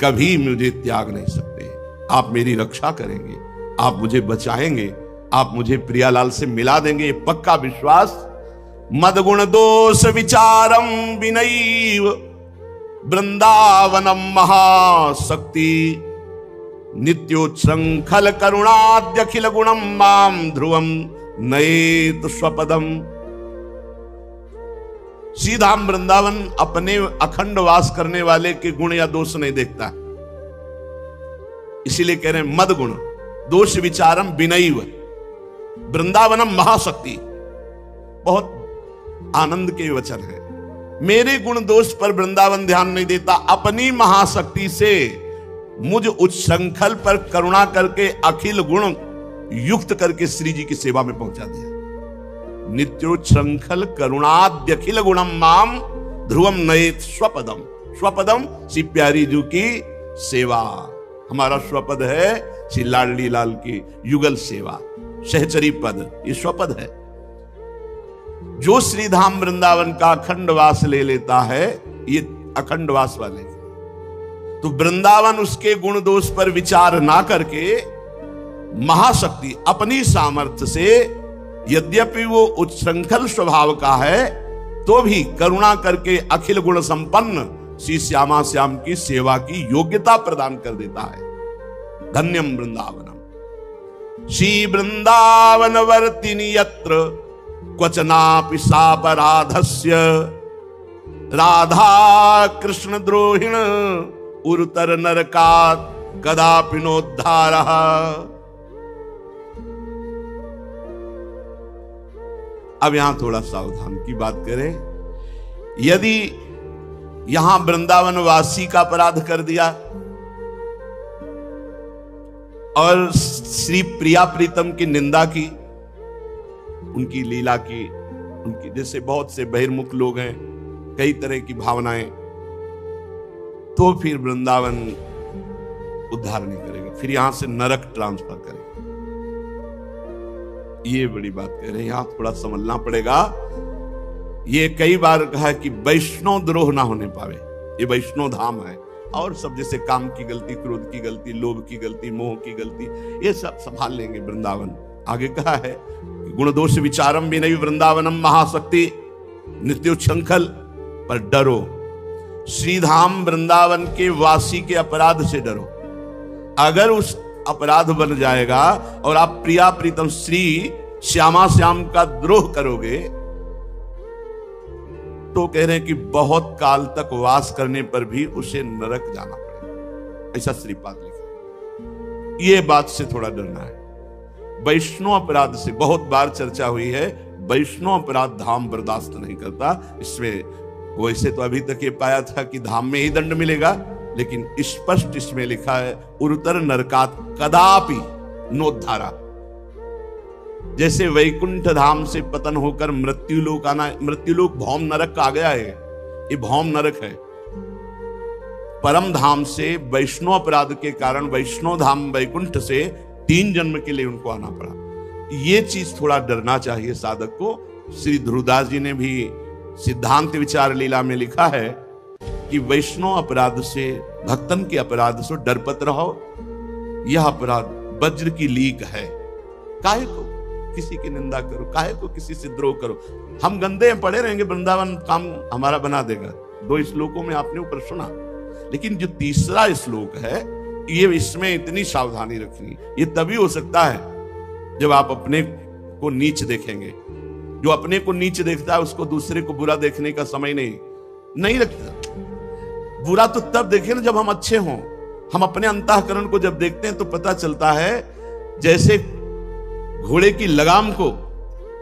कभी मुझे त्याग नहीं सकते, आप मेरी रक्षा करेंगे, आप मुझे बचाएंगे, आप मुझे प्रियालाल से मिला देंगे, ये पक्का विश्वास। मदगुण दोष विचारम विनैव वृंदावनम महाशक्ति, नित्योच्छृंखल करुणाद्यखिल गुणम माम ध्रुवम नयेत स्वपदम। श्रीधाम वृंदावन अपने अखंड वास करने वाले के गुण या दोष नहीं देखता, इसीलिए कह रहे हैं मद गुण दोष विचारम विनैव वृंदावनम महाशक्ति। बहुत आनंद के वचन है। मेरे गुण दोष पर वृंदावन ध्यान नहीं देता, अपनी महाशक्ति से मुझ उच्छृंखल पर करुणा करके अखिल गुण युक्त करके श्री जी की सेवा में पहुंचा दिया। नित्योच्छृंखल करुणाद्यखिल गुणम माम ध्रुवम नयेत स्वपदम। स्वपदम श्री प्यारी जी की सेवा, हमारा स्वपद है श्री लाडली लाल की युगल सेवा, सहचरी पद, ये स्वपद है। जो श्रीधाम वृंदावन का अखंड वास ले लेता है, ये अखंड वास वाले। तो वृंदावन उसके गुण दोष पर विचार ना करके महाशक्ति अपनी सामर्थ्य से, यद्यपि वो उच्छृंखल स्वभाव का है, तो भी करुणा करके अखिल गुण संपन्न श्री श्यामा श्याम की सेवा की योग्यता प्रदान कर देता है। धन्यम वृंदावनम। श्री वृंदावन वर्तिनी यत्र क्वचनापि सापराधस्य, राधा कृष्ण द्रोहिण उरुतर नरकात् कदापि नोद्धारः। अब यहां थोड़ा सावधान की बात करें। यदि यहां वृंदावन वासी का अपराध कर दिया और श्री प्रिया प्रीतम की निंदा की, उनकी लीला की, उनकी, जैसे बहुत से बहिर्मुख लोग हैं, कई तरह की भावनाएं, तो फिर वृंदावन उद्धार नहीं करेगा, फिर यहां से नरक ट्रांसफर करेगा। ये बड़ी बात कह रहे हैं, यहां थोड़ा समझना पड़ेगा। ये कई बार कहा कि वैष्णव द्रोह ना होने पावे, ये वैष्णव धाम है। और सब जैसे काम की गलती, क्रोध की गलती, लोभ की गलती, मोह की गलती, ये सब संभाल लेंगे वृंदावन। आगे कहा है गुण दोष विचारम भी नहीं वृंदावनम महाशक्ति नित्योच्छृंखल। पर डरो, श्रीधाम वृंदावन के वासी के अपराध से डरो। अगर उस अपराध बन जाएगा और आप प्रिया प्रीतम श्री श्यामा श्याम का द्रोह करोगे, तो कह रहे हैं कि बहुत काल तक वास करने पर भी उसे नरक जाना पड़ेगा, ऐसा श्रीपाद लिखा। ये बात से थोड़ा डरना है। वैष्णव अपराध से बहुत बार चर्चा हुई है, वैष्णव अपराध धाम बर्दाश्त नहीं करता। इसमें वैसे तो अभी तक ये पाया था कि धाम में ही दंड मिलेगा, लेकिन स्पष्ट इसमें लिखा है उरुतर नरकात कदापि नोद्धारा। जैसे वैकुंठ धाम से पतन होकर मृत्युलोक आना, मृत्युलोक भौम नरक का आ गया है, ये भौम नरक है। परम धाम से वैष्णव अपराध के कारण वैष्णव धाम वैकुंठ से 3 जन्म के लिए उनको आना पड़ा। ये चीज थोड़ा डरना चाहिए साधक को। श्री ध्रुवदास जी ने भी सिद्धांत विचार लीला में लिखा है कि वैष्णव अपराध से, भक्तन के अपराध से डरपत रहो। यह अपराध वज्र की लीक है। काहे को किसी की निंदा करो, काहे को किसी से द्रोह करो। हम गंदे पड़े रहेंगे, वृंदावन काम हमारा बना देगा। 2 श्लोकों में आपने ऊपर सुना, लेकिन जो तीसरा श्लोक है, ये इसमें इतनी सावधानी रखनी। ये तभी हो सकता है जब आप अपने को नीच देखेंगे। जो अपने को नीच देखता है उसको दूसरे को बुरा देखने का समय नहीं रखता। बुरा तो तब देखे ना जब हम अच्छे हों। हम अपने अंतःकरण को जब देखते हैं तो पता चलता है, जैसे घोड़े की लगाम को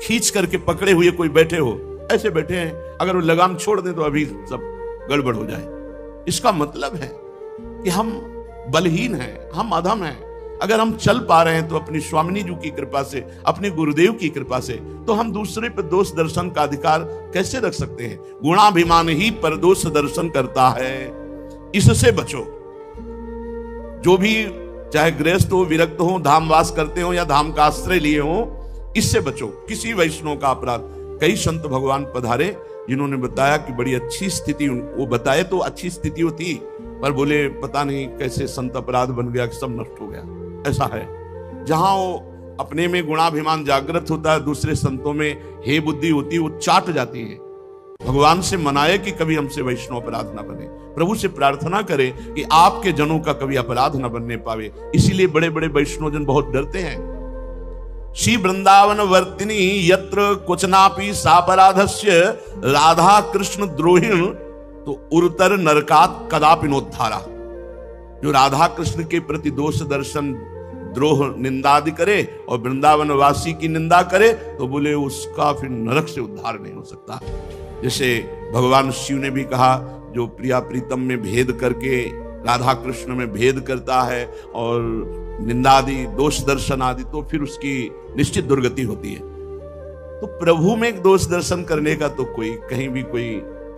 खींच करके पकड़े हुए कोई बैठे हो, ऐसे बैठे हैं। अगर वो लगाम छोड़ दें तो अभी सब गड़बड़ हो जाए। इसका मतलब है कि हम बलहीन हैं, हम अधम हैं। अगर हम चल पा रहे हैं तो अपनी स्वामिनी जी की कृपा से, अपने गुरुदेव की कृपा से, तो हम दूसरे पर दोष दर्शन का अधिकार कैसे रख सकते हैं? गुणाभिमान ही पर दोष दर्शन करता है, इससे बचो। जो भी चाहे गृहस्थ हो, विरक्त हो, धामवास करते हो या धाम का आश्रय लिए हो, इससे बचो किसी वैष्णव का अपराध। कई संत भगवान पधारे जिन्होंने बताया कि बड़ी अच्छी स्थिति, वो बताए तो अच्छी स्थिति होती, पर बोले पता नहीं कैसे संत अपराध बन गया कि सब नष्ट हो गया। ऐसा है, जहां वो अपने में गुणाभिमान जागृत होता है, दूसरे संतों में हे बुद्धि होती है, वो चाट जाती है। भगवान से मनाए कि कभी हमसे वैष्णव अपराध न बने। प्रभु से प्रार्थना करें कि आपके जनों का कभी अपराध न बनने पावे। इसीलिए बड़े बड़े वैष्णव जन बहुत डरते हैं। श्री वृंदावन वर्तिनी यत्र क्वचनापि सापराधस्य, राधा कृष्ण द्रोहिण तो उरुतर नरकात कदापि नोद्धारा। जो राधा कृष्ण के प्रति दोष दर्शन, द्रोह, निंदादि करे और वृंदावन वासी की निंदा करे, तो बोले उसका फिर नरक से उद्धार नहीं हो सकता। जैसे भगवान शिव ने भी कहा, जो प्रिया प्रीतम में भेद करके राधा कृष्ण में भेद करता है और निंदादि, दोष दर्शन आदि, तो फिर उसकी निश्चित दुर्गति होती है। तो प्रभु में दोष दर्शन करने का तो कोई कहीं भी कोई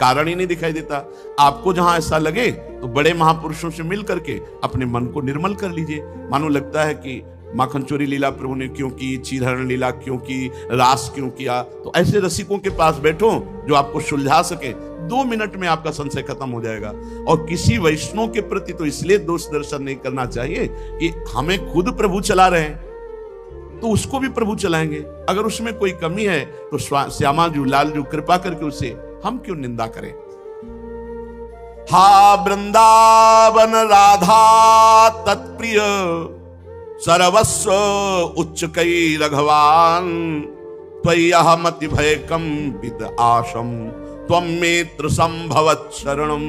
कारण ही नहीं दिखाई देता। आपको जहां ऐसा लगे तो बड़े महापुरुषों से मिल करके अपने मन को निर्मल कर लीजिए। मानो लगता है कि माखन चोरी लीला प्रभु ने क्यों की, चीरहरण लीला क्यों की, रास क्यों किया, तो ऐसे रसिकों के पास बैठो जो आपको सुलझा सके। 2 मिनट में आपका संशय खत्म हो जाएगा। और किसी वैष्णव के प्रति तो इसलिए दोष दर्शन नहीं करना चाहिए कि हमें खुद प्रभु चला रहे हैं तो उसको भी प्रभु चलाएंगे। अगर उसमें कोई कमी है तो श्यामा जी, लाल जी कृपा करके उसे हम क्यों निंदा करें। हा वृंदावन राधा तत्प्रिय सर्वस्व उच्च कई रघवान त्वय्यहमति भय कंपित आशम त्वं मेत्र संभवत शरणम।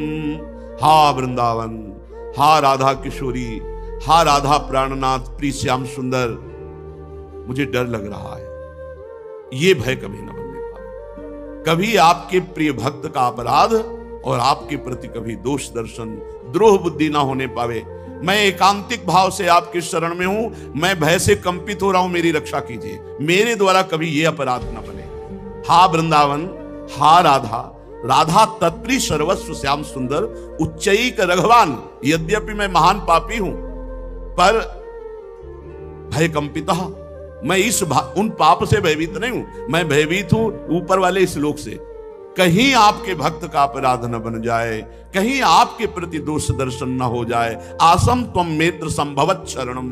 हा वृंदावन, हा राधा किशोरी, हा राधा प्राणनाथ, प्रिय श्याम सुंदर, मुझे डर लग रहा है ये भय कभी न बनने पाए। कभी आपके प्रिय भक्त का अपराध और आपके प्रति कभी दोष दर्शन, द्रोह बुद्धि ना होने पावे। मैं एकांतिक भाव से आपके शरण में हूं, मैं भय से कंपित हो रहा हूं, मेरी रक्षा कीजिए, मेरे द्वारा कभी ये अपराध न बने। हा वृंदावन, हा राधा, राधा तत्प्रिय सर्वस्व श्याम सुंदर, उच्चैक रघवान। यद्यपि मैं महान पापी हूं पर भय कंपिता, मैं उन पाप से भयभीत नहीं हूं, मैं भयभीत हूं ऊपर वाले इस लोक से। कहीं आपके भक्त का अपराध न बन जाए, कहीं आपके प्रति दोष दर्शन न हो जाए। आसम त्वं मेत्र संभवत शरणम,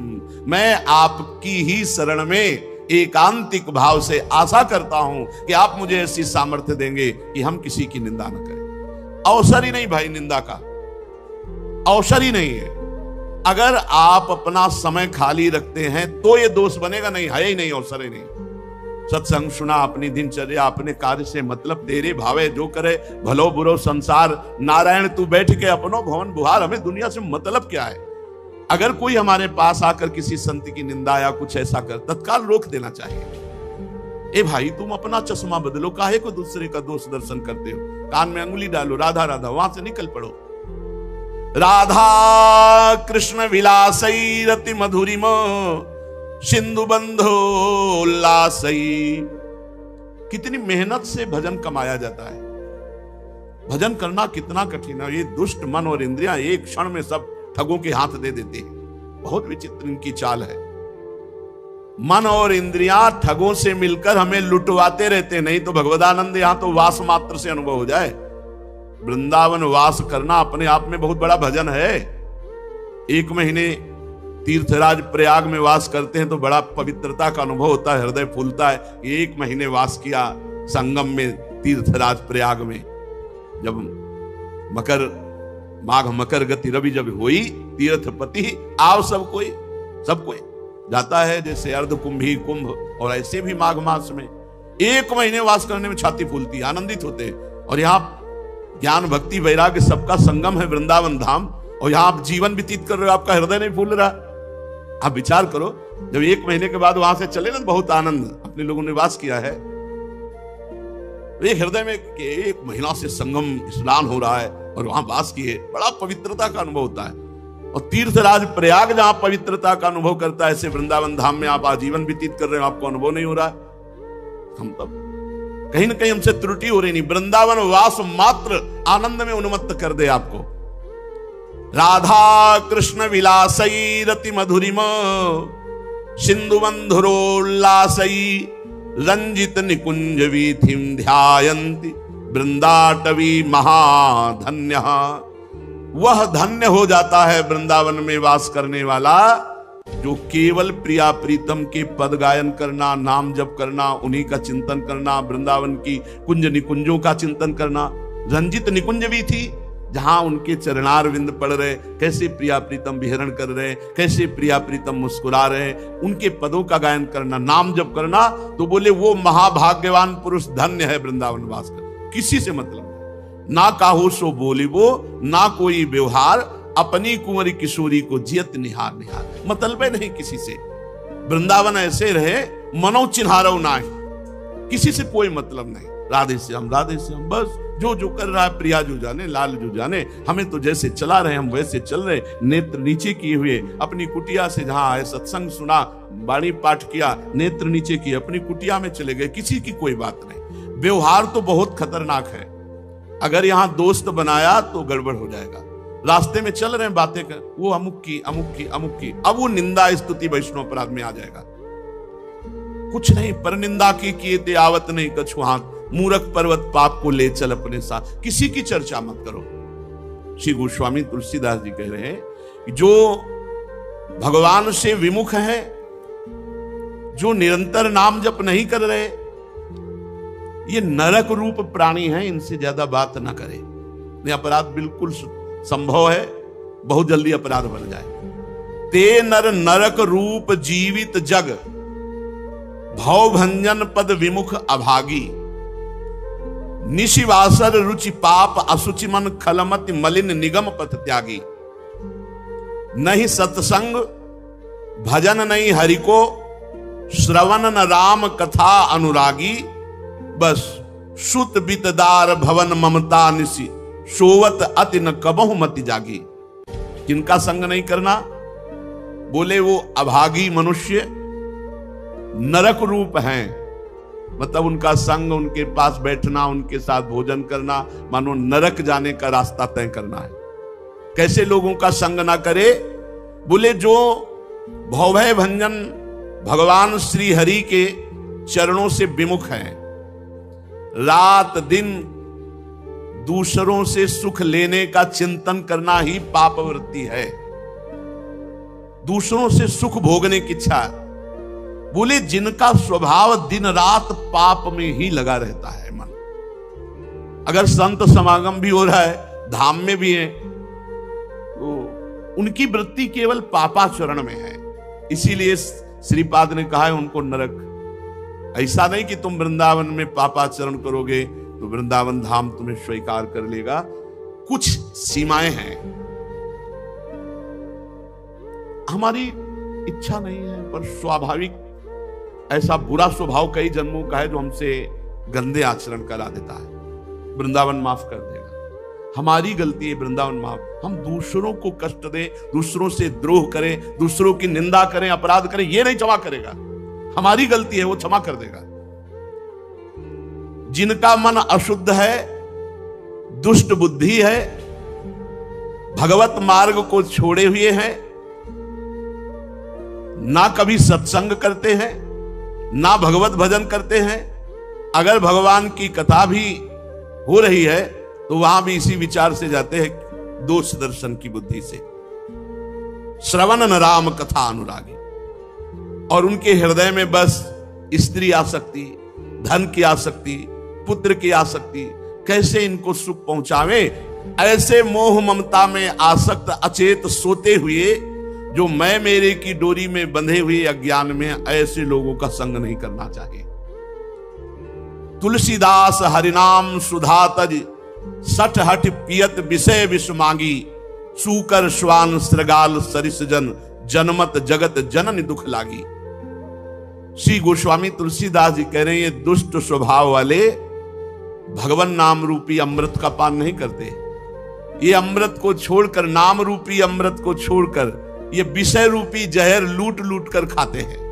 मैं आपकी ही शरण में एकांतिक भाव से आशा करता हूं कि आप मुझे ऐसी सामर्थ्य देंगे कि हम किसी की निंदा न करें। अवसर ही नहीं भाई, निंदा का अवसर ही नहीं है। अगर आप अपना समय खाली रखते हैं तो ये दोष बनेगा, नहीं है ही नहीं, अवसर ही नहीं। सत्संग सुना, अपनी दिनचर्या, अपने कार्य से मतलब तेरे भावे जो करे, भलो बुरो संसार नारायण तू बैठ के अपनो भवन बुहार। हमें दुनिया से मतलब क्या है। अगर कोई हमारे पास आकर किसी संत की निंदा या कुछ ऐसा कर, तत्काल रोक देना चाहिए। ए भाई, तुम अपना चश्मा बदलो, काहे को दूसरे का दोष दर्शन करते हो। कान में अंगुली डालो, राधा राधा, वहां से निकल पड़ो। राधा कृष्ण विलासई रति मधुरिम सिंधु बंधो उल्लासई। कितनी मेहनत से भजन कमाया जाता है। भजन करना कितना कठिन है। ये दुष्ट मन और इंद्रियां एक क्षण में सब ठगों के हाथ दे देते हैं। बहुत विचित्र इनकी चाल है। मन और इंद्रियां ठगों से मिलकर हमें लुटवाते रहते, नहीं तो भगवदानंद यहां तो वास मात्र से अनुभव हो जाए। वृंदावन वास करना अपने आप में बहुत बड़ा भजन है। 1 महीने तीर्थराज प्रयाग में वास करते हैं तो बड़ा पवित्रता का अनुभव होता है, हृदय फूलता है। 1 महीने वास किया संगम में, तीर्थराज प्रयाग में। जब माघ मकर गति रवि जब हुई, तीर्थपति आओ सब कोई जाता है, जैसे अर्ध कुंभी कुंभ। और ऐसे भी माघ मास में 1 महीने वास करने में छाती फूलती, आनंदित होते। और यहाँ ज्ञान भक्ति वैराग्य सबका संगम है वृंदावन धाम, और यहां आप जीवन व्यतीत कर रहे हो, आपका हृदय नहीं फूल रहा। आप विचार करो, जब 1 महीने के बाद वहां से चले ना, बहुत आनंद अपने लोगों ने वास किया है। एक हृदय में 1 महीना से संगम स्नान हो रहा है और वहां वास किए, बड़ा पवित्रता का अनुभव होता है। और तीर्थराज प्रयाग जहां पवित्रता का अनुभव करता है, ऐसे वृंदावन धाम में आप आजीवन व्यतीत कर रहे हो, आपको अनुभव नहीं हो रहा। हम तब कहीं ना कहीं हमसे त्रुटि हो रही नहीं। वृंदावन वास मात्र आनंद में उन्मत्त कर दे आपको। राधा कृष्ण विलासई रति मधुरिम सिंधु बंधुरोल्लासई रंजित निकुंज वीथिम ध्यायन्ति वृंदाटवी महाधन्य। वह धन्य हो जाता है वृंदावन में वास करने वाला, जो केवल प्रिया प्रीतम के पद गायन करना, नाम जप करना, उन्हीं का चिंतन करना, वृंदावन की कुंज निकुंजों का चिंतन करना। रंजित निकुंज भी थी, जहां उनके चरणार विंद पड़ रहे, कैसे प्रिया प्रीतम विहरण कर रहे, कैसे प्रिया प्रीतम मुस्कुरा रहे, उनके पदों का गायन करना, नाम जप करना। तो बोले वो महाभाग्यवान पुरुष धन्य है वृंदावन वास कर। किसी से मतलब नहीं, ना काहू सो बोली वो, ना कोई व्यवहार, अपनी कुंवरी किशोरी को जियत निहार निहार। मतलब नहीं किसी से। वृंदावन ऐसे रहे मनो चिन्हारो ना, किसी से कोई मतलब नहीं। राधे श्याम बस जो जो कर रहा है प्रिया जो जाने, लाल जो जाने। हमें तो जैसे चला रहे हम वैसे चल रहे, नेत्र नीचे किए हुए अपनी कुटिया से, जहां आए सत्संग सुना, वाणी पाठ किया, नेत्र नीचे किए, अपनी कुटिया में चले गए, किसी की कोई बात नहीं। व्यवहार तो बहुत खतरनाक है। अगर यहां दोस्त बनाया तो गड़बड़ हो जाएगा। रास्ते में चल रहे हैं, बातें कर, वो अमुक की अमुक की अमुक की, अब वो निंदा स्तुति वैष्णव अपराध में आ जाएगा। कुछ नहीं, पर निंदा की किए ते आवत नहीं कछु हाथ, मूरख पर्वत पाप को ले चल अपने साथ। किसी की चर्चा मत करो। श्री गोस्वामी तुलसीदास जी कह रहे हैं कि जो भगवान से विमुख है, जो निरंतर नाम जप नहीं कर रहे, ये नरक रूप प्राणी हैं, इनसे ज्यादा बात ना करें। ये अपराध बिल्कुल संभव है, बहुत जल्दी अपराध बन जाए। ते नर नरक रूप जीवित जग, भव भंजन पद विमुख अभागी, निशिवासर रुचि पाप अशुचि मन खलमति मलिन निगम पथ त्यागी। नहीं सत्संग भजन नहीं हरि को, श्रवण न राम कथा अनुरागी। बस सुत बितदार भवन ममता निसी, सोवत अति न कबहु मति जागी। किनका संग नहीं करना? बोले वो अभागी मनुष्य नरक रूप हैं, मतलब उनका संग, उनके पास बैठना, उनके साथ भोजन करना, मानो नरक जाने का रास्ता तय करना है। कैसे लोगों का संग ना करे? बोले जो भवभय भंजन भगवान श्री हरि के चरणों से विमुख हैं, रात दिन दूसरों से सुख लेने का चिंतन करना ही पाप वृत्ति है, दूसरों से सुख भोगने की इच्छा। बोले जिनका स्वभाव दिन रात पाप में ही लगा रहता है मन, अगर संत समागम भी हो रहा है, धाम में भी है, तो उनकी वृत्ति केवल पापाचरण में है। इसीलिए श्रीपाद ने कहा है उनको नरक। ऐसा नहीं कि तुम वृंदावन में पापाचरण करोगे तो वृंदावन धाम तुम्हें स्वीकार कर लेगा। कुछ सीमाएं हैं, हमारी इच्छा नहीं है, पर स्वाभाविक ऐसा बुरा स्वभाव कई जन्मों का है जो हमसे गंदे आचरण करा देता है। वृंदावन माफ कर देगा, हमारी गलती है, वृंदावन माफ। हम दूसरों को कष्ट दें, दूसरों से द्रोह करें, दूसरों की निंदा करें, अपराध करें, ये नहीं क्षमा करेगा। हमारी गलती है, वो क्षमा कर देगा। जिनका मन अशुद्ध है, दुष्ट बुद्धि है, भगवत मार्ग को छोड़े हुए हैं, ना कभी सत्संग करते हैं, ना भगवत भजन करते हैं, अगर भगवान की कथा भी हो रही है तो वहां भी इसी विचार से जाते हैं, दोष दर्शन की बुद्धि से। श्रवण न राम कथा अनुरागी, और उनके हृदय में बस स्त्री आसक्ति, धन की आसक्ति, पुत्र की आसक्ति, कैसे इनको सुख पहुंचावे, ऐसे मोह ममता में आसक्त अचेत सोते हुए, जो मैं मेरे की डोरी में बंधे हुए अज्ञान में, ऐसे लोगों का संग नहीं करना चाहिए। तुलसीदास हरिनाम सुधा तज, सठ हठ पियत विषय विष मांगी, सूकर श्वान श्रगाल सरिस जन, जनमत जगत जनन दुख लागी। श्री गोस्वामी तुलसीदास जी कह रहे हैं, ये दुष्ट स्वभाव वाले भगवान नाम रूपी अमृत का पान नहीं करते। ये अमृत को छोड़कर, नाम रूपी अमृत को छोड़कर, ये विषय रूपी जहर लूट लूट कर खाते हैं।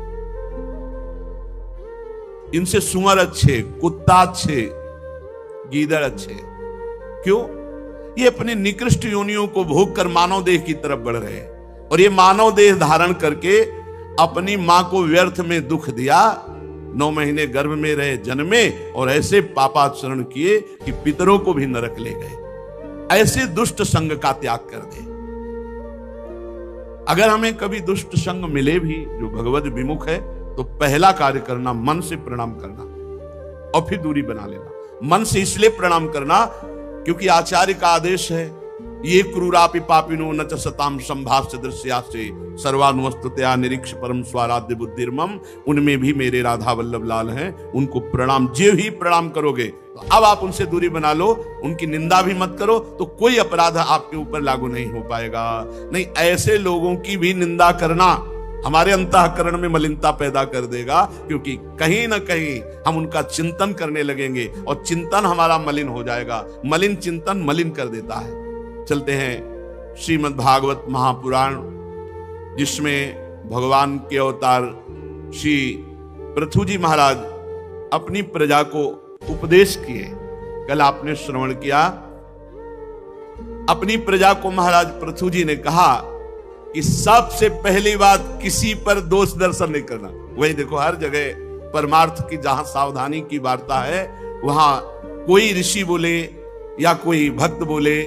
इनसे सुअर अच्छे, कुत्ता अच्छे, गीदड़ अच्छे। क्यों? ये अपने निकृष्ट योनियों को भोग कर मानव देह की तरफ बढ़ रहे हैं, और ये मानव देह धारण करके अपनी मां को व्यर्थ में दुख दिया, 9 महीने गर्भ में रहे, जन्मे, और ऐसे पापाचरण किए कि पितरों को भी नरक ले गए। ऐसे दुष्ट संग का त्याग कर दे। अगर हमें कभी दुष्ट संग मिले भी जो भगवत विमुख है, तो पहला कार्य करना, मन से प्रणाम करना, और फिर दूरी बना लेना। मन से इसलिए प्रणाम करना क्योंकि आचार्य का आदेश है, ये क्रूरापि पापिनो न च सताम संभाष्य दृश्यासे, सर्वानुवस्तुतया निरीक्ष परम स्वाराध्य बुद्धिर्मम। उनमें भी मेरे राधा वल्लभ लाल हैं, उनको प्रणाम, जे ही प्रणाम करोगे तो अब आप उनसे दूरी बना लो, उनकी निंदा भी मत करो, तो कोई अपराध आपके ऊपर लागू नहीं हो पाएगा। नहीं, ऐसे लोगों की भी निंदा करना हमारे अंतःकरण में मलिनता पैदा कर देगा, क्योंकि कहीं ना कहीं हम उनका चिंतन करने लगेंगे और चिंतन हमारा मलिन हो जाएगा। मलिन चिंतन मलिन कर देता है। चलते हैं श्रीमद् भागवत महापुराण, जिसमें भगवान के अवतार श्री पृथु जी महाराज अपनी प्रजा को उपदेश किए। कल आपने श्रवण किया, अपनी प्रजा को महाराज पृथु जी ने कहा कि सबसे पहली बात किसी पर दोष दर्शन नहीं करना। वही देखो हर जगह परमार्थ की जहां सावधानी की वार्ता है, वहां कोई ऋषि बोले या कोई भक्त बोले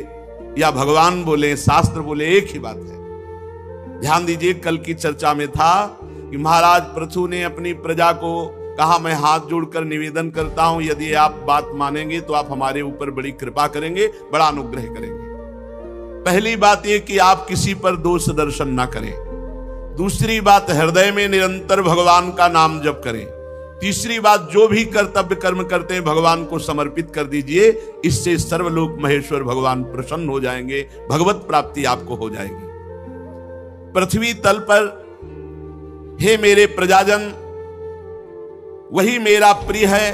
या भगवान बोले, शास्त्र बोले, एक ही बात है। ध्यान दीजिए, कल की चर्चा में था कि महाराज पृथु ने अपनी प्रजा को कहा, मैं हाथ जोड़कर निवेदन करता हूं, यदि आप बात मानेंगे तो आप हमारे ऊपर बड़ी कृपा करेंगे, बड़ा अनुग्रह करेंगे। पहली बात यह कि आप किसी पर दोष दर्शन ना करें। दूसरी बात, हृदय में निरंतर भगवान का नाम जप करें। तीसरी बात, जो भी कर्तव्य कर्म करते हैं भगवान को समर्पित कर दीजिए, इससे सर्वलोक महेश्वर भगवान प्रसन्न हो जाएंगे, भगवत प्राप्ति आपको हो जाएगी। पृथ्वी तल पर हे मेरे प्रजाजन, वही मेरा प्रिय है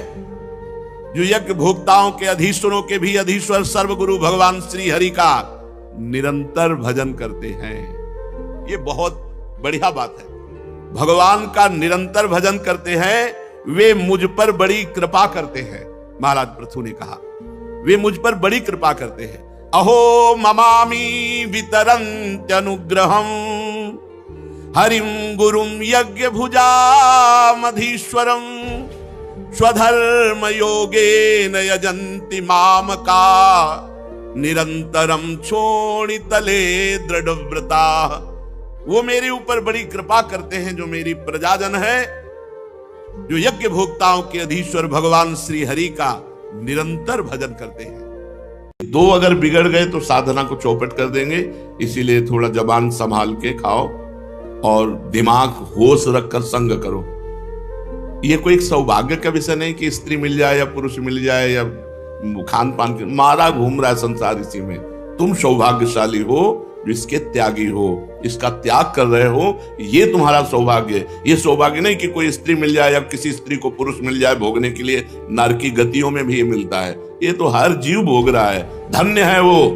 जो यज्ञ भोक्ताओं के अधीश्वरों के भी अधीश्वर सर्वगुरु भगवान श्री हरि का निरंतर भजन करते हैं। ये बहुत बढ़िया बात है। भगवान का निरंतर भजन करते हैं, वे मुझ पर बड़ी कृपा करते हैं। महाराज पृथु ने कहा, वे मुझ पर बड़ी कृपा करते हैं। अहो ममामि वितरन्त्यनुग्रहम् हरिम गुरुम यज्ञ भुजामधीश्वरम स्वधर्म योगेन यजन्ति मामका निरंतरम क्षोणितले दृढ़व्रता। वो मेरे ऊपर बड़ी कृपा करते हैं, जो मेरी प्रजाजन है, जो यज्ञ भोक्ताओं के अधीश्वर भगवान श्री हरि का निरंतर भजन करते हैं। दो अगर बिगड़ गए तो साधना को चौपट कर देंगे, इसीलिए थोड़ा जबान संभाल के खाओ और दिमाग होश रखकर संग करो। ये कोई एक सौभाग्य का विषय नहीं कि स्त्री मिल जाए या पुरुष मिल जाए या खान पान के मारा घूम रहा है संसार इसी में। तुम सौभाग्यशाली हो जो इसके त्यागी हो, इसका त्याग कर रहे हो, ये तुम्हारा सौभाग्य है। ये सौभाग्य नहीं कि कोई स्त्री मिल जाए या किसी स्त्री को पुरुष मिल जाए भोगने के लिए, नरकी गतियों में भी ये मिलता है। ये तो हर जीव भोग रहा है। धन्य है वो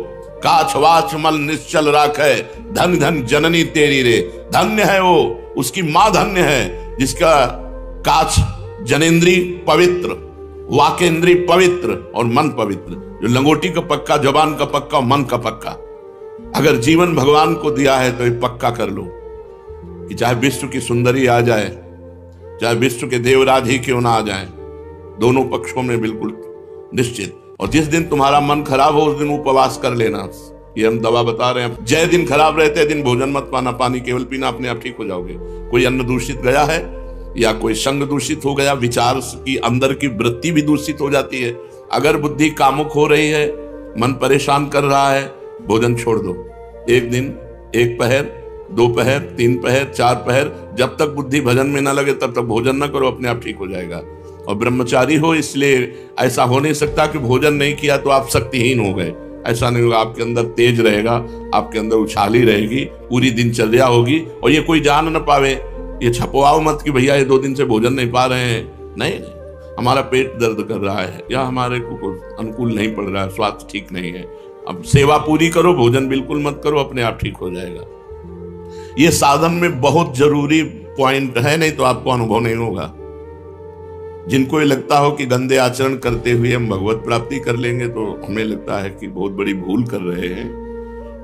काछ वाच मल निश्चल राखे, धन धन जननी तेरी रे। धन्य है वो, उसकी मां धन्य है जिसका काछ जनेन्द्री पवित्र, वाकेंद्री पवित्र और मन पवित्र। जो लंगोटी का पक्का, जबान का पक्का, मन का पक्का। अगर जीवन भगवान को दिया है तो ये पक्का कर लो कि चाहे विश्व की सुंदरी आ जाए, चाहे विश्व के देवराज ही क्यों ना आ जाए, दोनों पक्षों में बिल्कुल निश्चित। और जिस दिन तुम्हारा मन खराब हो उस दिन उपवास कर लेना। ये हम दवा बता रहे हैं। जय दिन खराब रहते दिन भोजन मत पाना, पानी केवल पीना, अपने आप ठीक हो जाओगे। कोई अन्न दूषित गया है या कोई संग दूषित हो गया, विचार की अंदर की वृत्ति भी दूषित हो जाती है। अगर बुद्धि कामुक हो रही है, मन परेशान कर रहा है, भोजन छोड़ दो। एक दिन, एक पहर, दो पहर, तीन पहर, चार पहर, जब तक बुद्धि भजन में ना लगे तब तक भोजन ना करो, अपने आप ठीक हो जाएगा। और ब्रह्मचारी हो, इसलिए ऐसा हो नहीं सकता कि भोजन नहीं किया तो आप शक्तिहीन हो गए। ऐसा नहीं होगा। आपके अंदर तेज रहेगा, आपके अंदर उछाली रहेगी, पूरी दिनचर्या होगी। और ये कोई जान न पावे, ये छपवाओ मत कि भैया ये 2 दिन से भोजन नहीं पा रहे हैं। नहीं, हमारा पेट दर्द कर रहा है या हमारे को अनुकूल नहीं पड़ रहा है, स्वास्थ्य ठीक नहीं है। अब सेवा पूरी करो, भोजन बिल्कुल मत करो, अपने आप ठीक हो जाएगा। ये साधन में बहुत जरूरी पॉइंट है, नहीं तो आपको अनुभव नहीं होगा। जिनको ये लगता हो कि गंदे आचरण करते हुए हम भगवत प्राप्ति कर लेंगे, तो हमें लगता है कि बहुत बड़ी भूल कर रहे हैं।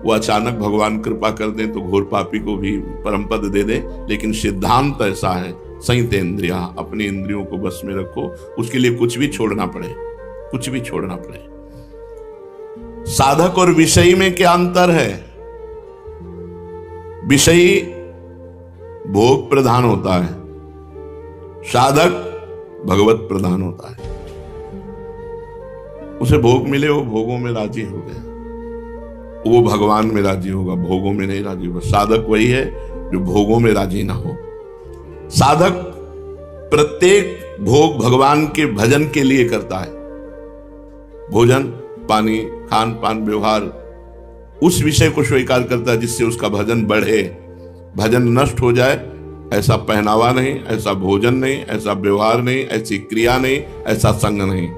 वो अचानक भगवान कृपा कर दें तो घोर पापी को भी परम पद दे दे। लेकिन सिद्धांत ऐसा है, संयतेन्द्रिया, अपनी इंद्रियों को बस में रखो। उसके लिए कुछ भी छोड़ना पड़े, कुछ भी छोड़ना पड़े। साधक और विषयी में क्या अंतर है? विषयी भोग प्रधान होता है, साधक भगवत प्रधान होता है। उसे भोग मिले, वो भोगों में राजी हो गया, वो भगवान में राजी होगा, भोगों में नहीं राजी होगा। साधक वही है जो भोगों में राजी ना हो। साधक प्रत्येक भोग भगवान के भजन के लिए करता है। भोजन, पानी, खान पान, व्यवहार, उस विषय को स्वीकार करता है जिससे उसका भजन बढ़े। भजन नष्ट हो जाए ऐसा पहनावा नहीं, ऐसा भोजन नहीं, ऐसा व्यवहार नहीं, ऐसी क्रिया नहीं, ऐसा संग नहीं।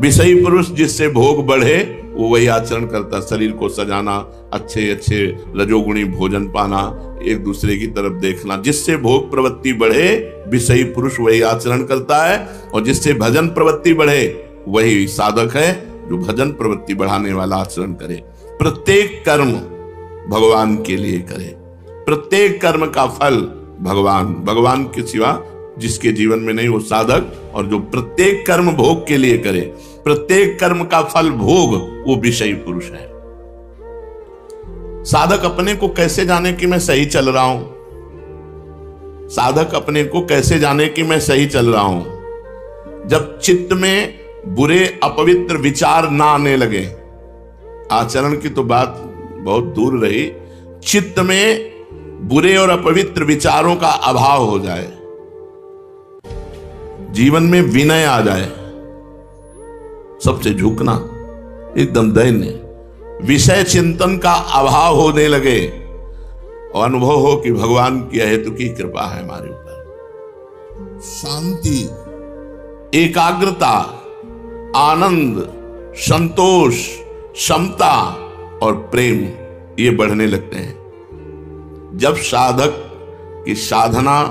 विषयी पुरुष जिससे भोग बढ़े वो वही आचरण करता। शरीर को सजाना, अच्छे अच्छे रजोगुणी भोजन पाना, एक दूसरे की तरफ देखना, जिससे भोग प्रवृत्ति बढ़े विषयी पुरुष वही आचरण करता है। और जिससे भजन प्रवृत्ति बढ़े वही साधक है जो भजन प्रवृत्ति बढ़ाने वाला आचरण करे, प्रत्येक कर्म भगवान के लिए करे, प्रत्येक कर्म का फल भगवान के सिवा जिसके जीवन में नहीं वो साधक, और जो प्रत्येक कर्म भोग के लिए करे, प्रत्येक कर्म का फल भोग, वो विषयी पुरुष है। साधक अपने को कैसे जाने कि मैं सही चल रहा हूं? साधक अपने को कैसे जाने कि मैं सही चल रहा हूं? जब चित्त में बुरे अपवित्र विचार ना आने लगे, आचरण की तो बात बहुत दूर रही, चित्त में बुरे और अपवित्र विचारों का अभाव हो जाए, जीवन में विनय आ जाए, सबसे झुकना, एकदम दैन्य, विषय चिंतन का अभाव होने लगे और अनुभव हो कि भगवान की अहेतु की कृपा है हमारे ऊपर, शांति, एकाग्रता, आनंद, संतोष, क्षमता और प्रेम ये बढ़ने लगते हैं। जब साधक की साधना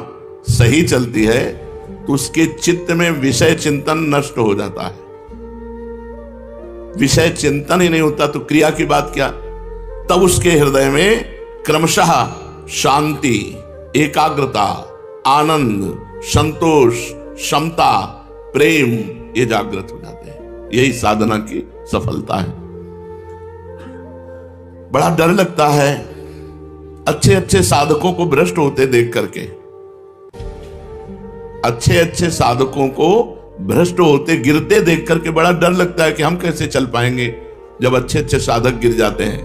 सही चलती है तो उसके चित्त में विषय चिंतन नष्ट हो जाता है। विषय चिंतन ही नहीं होता तो क्रिया की बात क्या? तब उसके हृदय में क्रमशः शांति, एकाग्रता, आनंद, संतोष, क्षमता, प्रेम ये जागृत हो जाते हैं। यही साधना की सफलता है। बड़ा डर लगता है अच्छे अच्छे साधकों को भ्रष्ट होते देख करके, अच्छे अच्छे साधकों को भ्रष्ट होते गिरते देख करके बड़ा डर लगता है कि हम कैसे चल पाएंगे जब अच्छे अच्छे साधक गिर जाते हैं।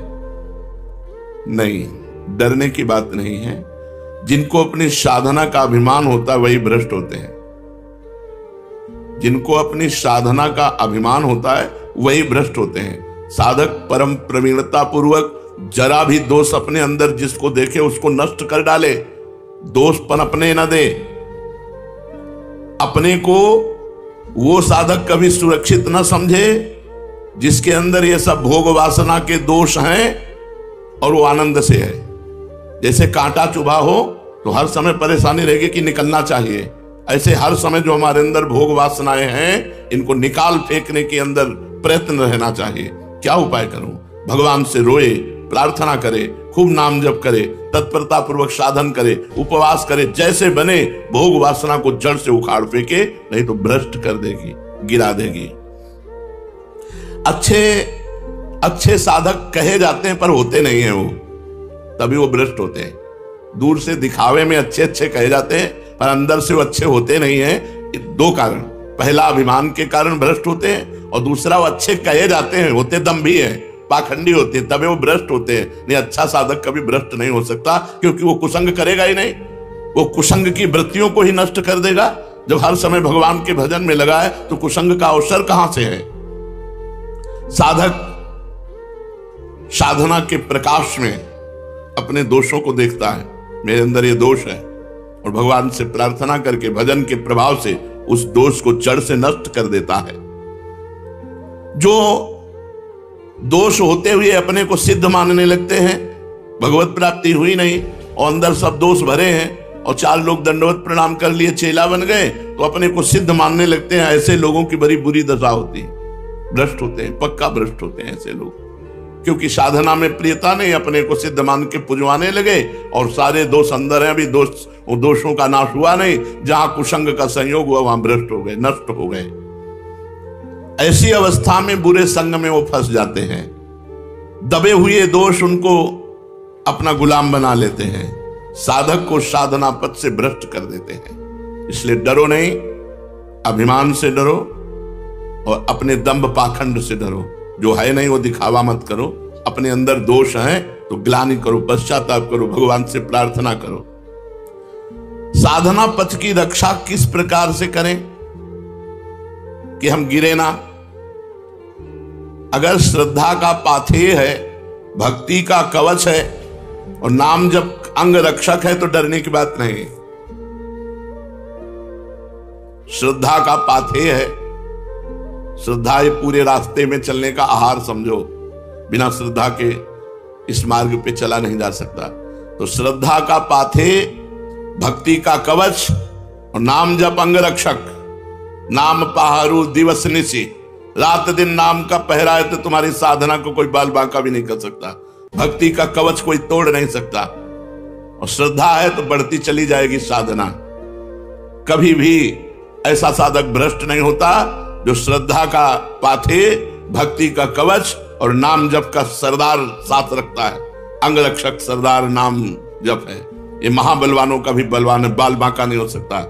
नहीं, डरने की बात नहीं है। जिनको अपनी साधना का अभिमान होता है वही भ्रष्ट होते हैं। जिनको अपनी साधना का अभिमान होता है वही भ्रष्ट होते हैं। साधक परम प्रवीणता पूर्वक जरा भी दोष अपने अंदर जिसको देखे उसको नष्ट कर डाले, दोष पनपने न दे। अपने को वो साधक कभी सुरक्षित न समझे जिसके अंदर ये सब भोग वासना के दोष हैं और वो आनंद से है। जैसे कांटा चुभा हो तो हर समय परेशानी रहेगी कि निकलना चाहिए, ऐसे हर समय जो हमारे अंदर भोग वासनाएं हैं इनको निकाल फेंकने के अंदर प्रयत्न रहना चाहिए। क्या उपाय करूं? भगवान से रोए, प्रार्थना करे, खूब नाम जप करे, तत्परता पूर्वक साधन करे, उपवास करे, जैसे बने भोग वासना को जड़ से उखाड़ फेंके, नहीं तो भ्रष्ट कर देगी, गिरा देगी। अच्छे साधक कहे जाते हैं पर होते नहीं है वो, तभी वो भ्रष्ट होते हैं। दूर से दिखावे में अच्छे अच्छे कहे जाते हैं पर अंदर से वो अच्छे होते नहीं हैं। दो कारण, पहला अभिमान के कारण भ्रष्ट होते हैं और दूसरा वो अच्छे कहे जाते हैं, होते दम्भी है, पाखंडी होते हैं, तभी वो भ्रष्ट होते हैं। नहीं, अच्छा साधक कभी भ्रष्ट नहीं हो सकता क्योंकि वो कुसंग करेगा ही नहीं। वो कुसंग की वृत्तियों को ही नष्ट कर देगा। जब हर समय भगवान के भजन में लगा है तो कुसंग का अवसर कहां से है? साधक साधना के प्रकाश में अपने दोषों को देखता है, मेरे अंदर ये दोष है, और भगवान से प्रार्थना करके भजन के प्रभाव से उस दोष को जड़ से नष्ट कर देता है। जो दोष होते हुए अपने को सिद्ध मानने लगते हैं, भगवत प्राप्ति हुई नहीं और अंदर सब दोष भरे हैं और चार लोग दंडवत प्रणाम कर लिए, चेला बन गए तो अपने को सिद्ध मानने लगते हैं। ऐसे लोगों की बड़ी बुरी दशा होती है, भ्रष्ट होते हैं, पक्का भ्रष्ट होते हैं ऐसे लोग। क्योंकि साधना में प्रियता नहीं, अपने को सिद्ध मान के पुजवाने लगे और सारे दोष अंदर हैं, अभी दोषों का नाश हुआ नहीं। जहां कुसंग का संयोग हुआ वहां भ्रष्ट हो गए, नष्ट हो गए। ऐसी अवस्था में बुरे संग में वो फंस जाते हैं। दबे हुए दोष उनको अपना गुलाम बना लेते हैं, साधक को साधना पथ से भ्रष्ट कर देते हैं। इसलिए डरो नहीं, अभिमान से डरो और अपने दंभ पाखंड से डरो। जो है नहीं वो दिखावा मत करो। अपने अंदर दोष है तो ग्लानि करो, पश्चाताप करो, भगवान से प्रार्थना करो। साधना पथ की रक्षा किस प्रकार से करें कि हम गिरे ना? अगर श्रद्धा का पाथेय है, भक्ति का कवच है और नाम जब अंग रक्षक है तो डरने की बात नहीं। श्रद्धा का पाथेय है, श्रद्धा ये पूरे रास्ते में चलने का आहार समझो। बिना श्रद्धा के इस मार्ग पे चला नहीं जा सकता। तो श्रद्धा का पाथेय, भक्ति का कवच और नाम जप अंग रक्षक। नाम पहारू दिवस निशि, रात दिन नाम का पहरा है तो तुम्हारी साधना को कोई बाल बांका भी नहीं कर सकता, भक्ति का कवच कोई तोड़ नहीं सकता। और श्रद्धा है तो बढ़ती चली जाएगी साधना। कभी भी ऐसा साधक भ्रष्ट नहीं होता जो श्रद्धा का पाथे, भक्ति का कवच और नाम जप का सरदार साथ रखता है। अंगरक्षक सरदार नाम जप है। ये महाबलवानों का भी बलवान है, बाल बांका नहीं हो सकता।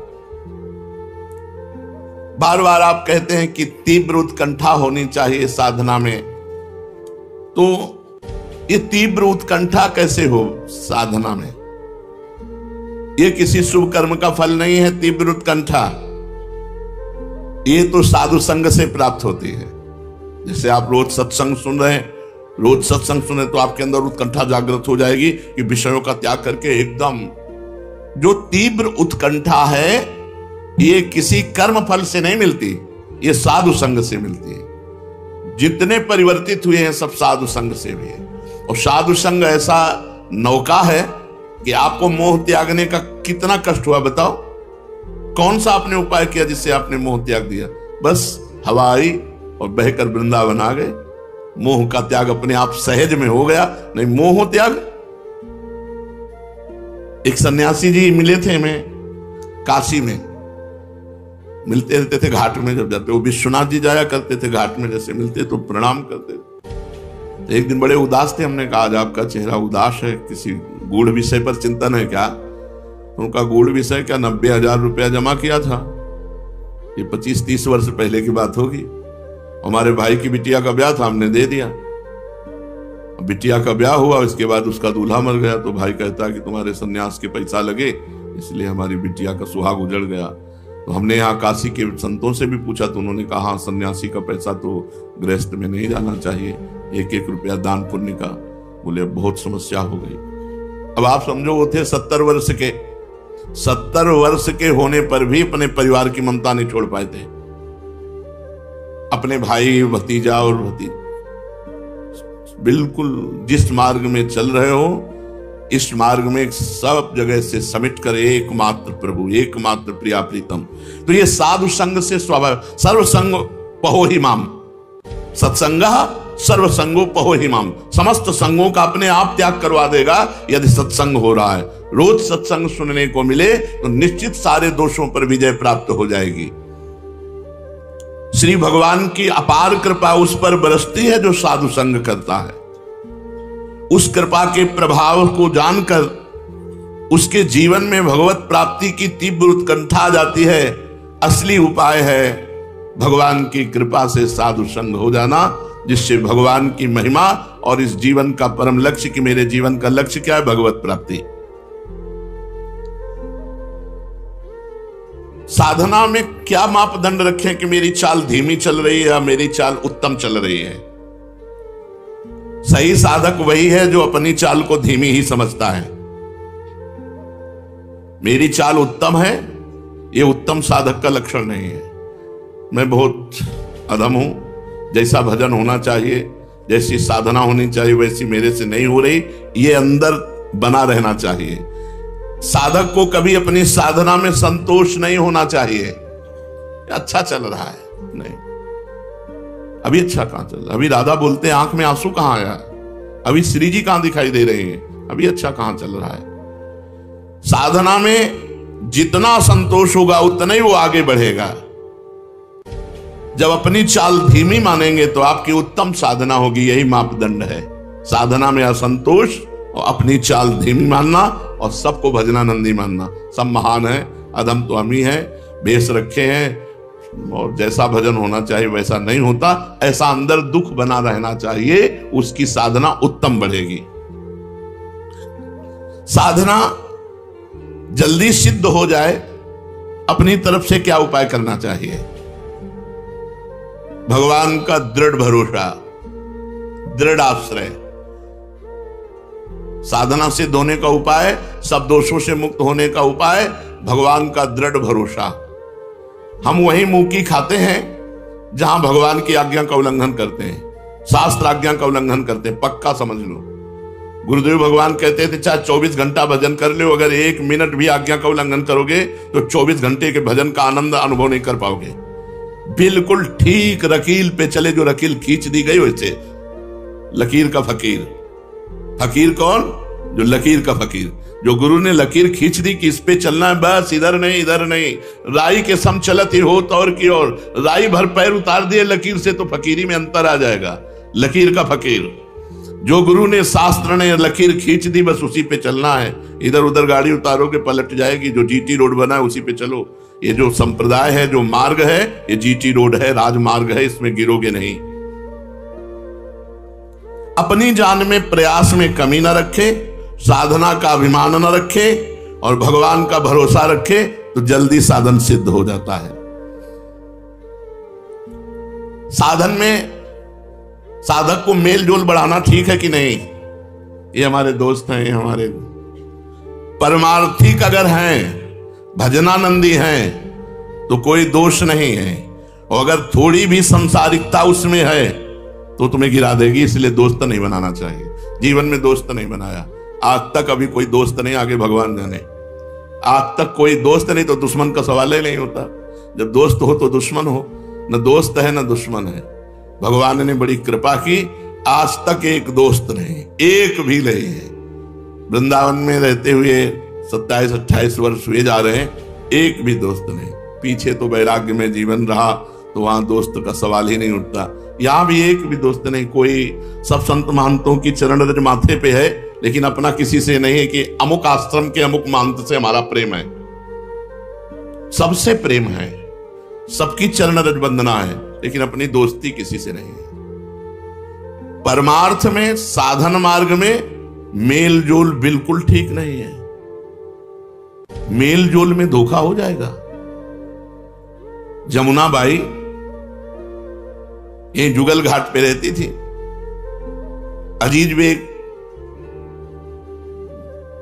बार बार आप कहते हैं कि तीव्र उत्कंठा होनी चाहिए साधना में, तो ये तीव्र उत्कंठा कैसे हो साधना में? ये किसी शुभ कर्म का फल नहीं है। तीव्र उत्कंठा ये तो साधु संग से प्राप्त होती है। जैसे आप रोज सत्संग सुन रहे हैं, रोज सत्संग सुने तो आपके अंदर उत्कंठा जागृत हो जाएगी कि विषयों का त्याग करके एकदम। जो तीव्र उत्कंठा है ये किसी कर्म फल से नहीं मिलती, ये साधु संग से मिलती है। जितने परिवर्तित हुए हैं सब साधु संग से भी है। और साधु संग ऐसा नौका है कि आपको मोह त्यागने का कितना कष्ट हुआ बताओ? कौन सा आपने उपाय किया जिससे आपने मोह त्याग दिया? बस हवा आई और बहकर वृंदावन आ गए। मोह का त्याग अपने आप सहज में हो गया। नहीं मोह त्याग। एक सन्यासी जी मिले थे हमें काशी में, मिलते रहते थे घाट में जब जाते। वो विश्वनाथ जी जाया करते थे घाट में, जैसे मिलते तो प्रणाम करते थे। तो एक दिन बड़े उदास थे। हमने कहा आज आपका चेहरा उदास है, किसी गूढ़ विषय पर चिंतन है क्या? उनका गूढ़ विषय क्या, 90,000 रुपया जमा किया था। ये 25-30 वर्ष पहले की बात होगी। हमारे भाई की बिटिया का ब्याह था, हमने दे दिया। बिटिया का ब्याह हुआ, इसके बाद उसका दूल्हा मर गया। तो भाई कहता कि तुम्हारे सन्यास के पैसा लगे, इसलिए हमारी बिटिया का सुहाग उजड़ गया। तो हमने यहाँ काशी के संतों से भी पूछा तो उन्होंने कहा हाँ, सन्यासी का पैसा तो गृहस्थ में नहीं जाना चाहिए, 1-1 रुपया दान पुण्य का। बोले बहुत समस्या हो गई। अब आप समझो वो थे 70 वर्ष के। 70 वर्ष के होने पर भी अपने परिवार की ममता नहीं छोड़ पाए थे। अपने भाई, भतीजा और भतीजा, बिल्कुल जिस मार्ग में चल रहे हो इस मार्ग में सब जगह से समेट कर एकमात्र प्रभु, एकमात्र प्रिया प्रीतम। तो ये साधु संग से स्वभाव। सर्वसंग पहो ही माम, सत्संगः सर्वसंगो पहो ही माम। समस्त संगों का अपने आप त्याग करवा देगा यदि सत्संग हो रहा है। रोज सत्संग सुनने को मिले तो निश्चित सारे दोषों पर विजय प्राप्त हो जाएगी। श्री भगवान की अपार कृपा उस पर बरसती है जो साधु संग करता है। उस कृपा के प्रभाव को जानकर उसके जीवन में भगवत प्राप्ति की तीव्र उत्कंठा आ जाती है। असली उपाय है भगवान की कृपा से साधु संग हो जाना, जिससे भगवान की महिमा और इस जीवन का परम लक्ष्य, कि मेरे जीवन का लक्ष्य क्या है, भगवत प्राप्ति। साधना में क्या मापदंड रखें कि मेरी चाल धीमी चल रही है या मेरी चाल उत्तम चल रही है? सही साधक वही है जो अपनी चाल को धीमी ही समझता है। मेरी चाल उत्तम है, यह उत्तम साधक का लक्षण नहीं है। मैं बहुत अधम हूं, जैसा भजन होना चाहिए, जैसी साधना होनी चाहिए वैसी मेरे से नहीं हो रही, ये अंदर बना रहना चाहिए। साधक को कभी अपनी साधना में संतोष नहीं होना चाहिए। अच्छा चल रहा है, नहीं अभी अच्छा कहां चल रहा, अभी राधा बोलते हैं आंख में आंसू कहां आया, अभी श्री जी कहां दिखाई दे रहे हैं, अभी अच्छा कहां चल रहा है। साधना में जितना संतोष होगा उतना ही वो आगे बढ़ेगा। जब अपनी चाल धीमी मानेंगे तो आपकी उत्तम साधना होगी। यही मापदंड है, साधना में असंतोष और अपनी चाल धीमी मानना और सबको भजनानंदी मानना। सब महान है, अधम तो हम ही है, भेष रखे हैं और जैसा भजन होना चाहिए वैसा नहीं होता, ऐसा अंदर दुख बना रहना चाहिए, उसकी साधना उत्तम बढ़ेगी। साधना जल्दी सिद्ध हो जाए, अपनी तरफ से क्या उपाय करना चाहिए? भगवान का दृढ़ भरोसा, दृढ़ आश्रय। साधना सिद्ध होने का उपाय, सब दोषों से मुक्त होने का उपाय, भगवान का दृढ़ भरोसा। हम वही मुंह की खाते हैं जहां भगवान की आज्ञा का उल्लंघन करते हैं, शास्त्र आज्ञा का उल्लंघन करते हैं, पक्का समझ लो। गुरुदेव भगवान कहते थे चाहे 24 घंटा भजन कर लो, अगर 1 मिनट भी आज्ञा का उल्लंघन करोगे तो 24 घंटे के भजन का आनंद अनुभव नहीं कर पाओगे। बिल्कुल ठीक लकीर पे चले, जो लकीर खींच दी गई वैसे। लकीर का फकीर, फकीर कौन? जो लकीर का फकीर, जो गुरु ने लकीर खींच दी कि इस पे चलना है, बस इधर नहीं इधर नहीं, राई के सम चलत ही हो तो और की ओर, राई भर पैर उतार दिए लकीर से तो फकीरी में अंतर आ जाएगा। लकीर का फकीर, जो गुरु ने शास्त्र ने लकीर खींच दी, बस उसी पे चलना है। इधर उधर गाड़ी उतारोगे पलट जाएगी। जो जीटी रोड बना है उसी पे चलो। ये जो संप्रदाय है, जो मार्ग है, ये जीटी रोड है, राजमार्ग है, इसमें गिरोगे नहीं। अपनी जान में प्रयास में कमी न रखे, साधना का अभिमान न रखे और भगवान का भरोसा रखे तो जल्दी साधन सिद्ध हो जाता है। साधन में साधक को मेल जोल बढ़ाना ठीक है कि नहीं? ये हमारे दोस्त हैं, हमारे परमार्थिक अगर हैं, भजनानंदी हैं तो कोई दोष नहीं है। और अगर थोड़ी भी संसारिकता उसमें है तो तुम्हें गिरा देगी। इसलिए दोस्त नहीं बनाना चाहिए। जीवन में दोस्त नहीं बनाया आज तक, अभी कोई दोस्त नहीं, आगे भगवान जाने। आज तक कोई दोस्त नहीं तो दुश्मन का सवाल ही नहीं होता। जब दोस्त हो तो दुश्मन हो, न दोस्त है न दुश्मन है। भगवान ने बड़ी कृपा की, आज तक एक दोस्त नहीं, एक भी नहीं है। वृंदावन में रहते हुए 27-28 वर्ष हुए जा रहे हैं, एक भी दोस्त नहीं। पीछे तो वैराग्य में जीवन रहा तो वहां दोस्त का सवाल ही नहीं उठता। यहां भी एक भी दोस्त नहीं। कोई सब संत महंतों की चरण रज माथे पे है, लेकिन अपना किसी से नहीं है कि अमुक आश्रम के अमुक महंत से हमारा प्रेम है। सबसे प्रेम है, सबकी चरण रज वंदना है, लेकिन अपनी दोस्ती किसी से नहीं है। परमार्थ में, साधन मार्ग में मेल जोल बिल्कुल ठीक नहीं है। मेल जोल में धोखा हो जाएगा। जमुना बाई ये जुगल घाट पे रहती थी। अजीज बेग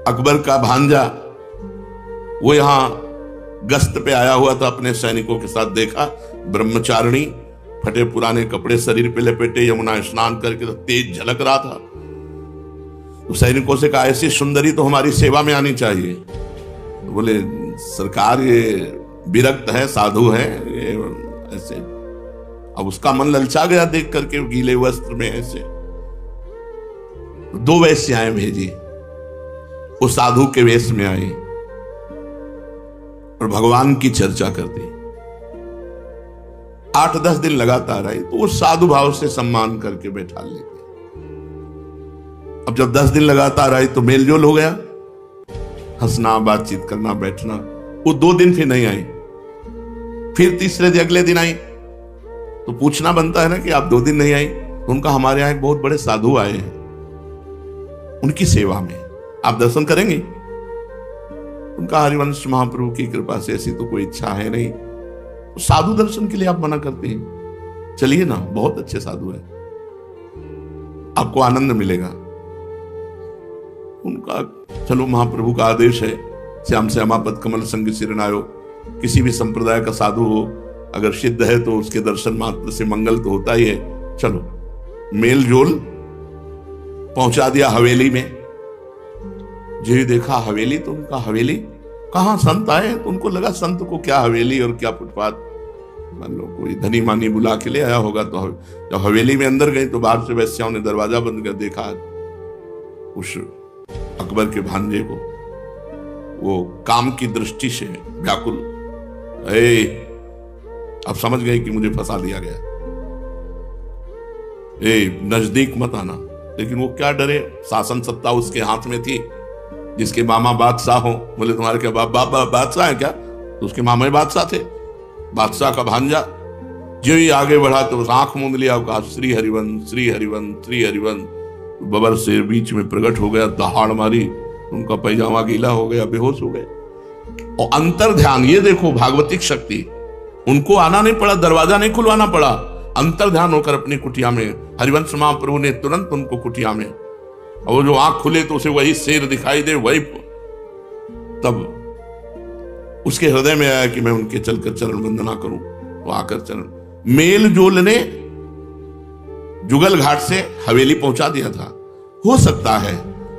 अकबर का भांजा, वो यहां गश्त पे आया हुआ था, अपने सैनिकों के साथ देखा ब्रह्मचारिणी, फटे पुराने कपड़े शरीर पे लपेटे, यमुना स्नान करके तो तेज झलक रहा था। तो सैनिकों से कहा ऐसी सुंदरी तो हमारी सेवा में आनी चाहिए। तो बोले सरकार ये विरक्त है, साधु है, ये ऐसे। अब उसका मन ललचा गया देख करके, गीले वस्त्र में ऐसे। 2 वेश्याएं भेजी, वो साधु के वेश में आई और भगवान की चर्चा कर दी। 8-10 दिन लगातार आई तो वो साधु भाव से सम्मान करके बैठा लेते। अब जब 10 दिन लगातार आई तो मेलजोल हो गया, हंसना, बातचीत करना, बैठना। वो 2 दिन फिर नहीं आई, फिर तीसरे दिन अगले दिन आई तो पूछना बनता है ना कि आप 2 दिन नहीं आई। तो उनका हमारे यहां एक बहुत बड़े साधु आए हैं, उनकी सेवा में आप दर्शन करेंगे? उनका हरिवंश महाप्रभु की कृपा से ऐसी तो कोई इच्छा है नहीं। तो साधु दर्शन के लिए आप मना करते हैं? चलिए ना, बहुत अच्छे साधु है, आपको आनंद मिलेगा। उनका चलो, महाप्रभु का आदेश है, श्याम श्यामापद कमल संग सिरनायो। किसी भी संप्रदाय का साधु हो, अगर सिद्ध है तो उसके दर्शन मात्र से मंगल तो होता ही है। चलो, मेल जोल पहुंचा दिया हवेली में। जी देखा हवेली, तो उनका हवेली कहां, संत आए तो उनको लगा संत को क्या हवेली और क्या फुटपाथ, मान लो कोई धनी मानी बुला के ले आया होगा। तो जब हवेली में अंदर गए तो बाहर से वैश्याओं ने दरवाजा बंद कर देखा उस अकबर के भांजे को, वो काम की दृष्टि से व्याकुल। अब समझ गए कि मुझे फंसा दिया गया, नजदीक मत आना। लेकिन वो क्या डरे, शासन सत्ता उसके हाथ में थी। जिसके मामा बादशाह हो, बोले तुम्हारे क्या बाप बादशाह है क्या? तो उसके मामा ही बादशाह थे, बादशाह का भांजा। जो ही आगे बढ़ा तो आंख मूंद लिया, कहा श्री हरिवंश श्री हरिवंश श्री हरिवंश। बबर से बीच में प्रकट हो गया, दहाड़ मारी, उनका पैजामा गीला हो गया, बेहोश हो गए। और अंतर ध्यान, ये देखो भागवतिक शक्ति, उनको आना नहीं पड़ा, दरवाजा नहीं खुलवाना पड़ा, अंतर ध्यान होकर अपनी कुटिया में हरिवंश महाप्रभु ने तुरंत उनको कुटिया में, और जो आंख खुले तो उसे वही शेर दिखाई दे, वही तब उसके हृदय में आया कि मैं उनके चलकर चरण वंदना करूं। तो आकर चरण मेल जोल ने जुगल घाट से हवेली पहुंचा दिया था। हो सकता है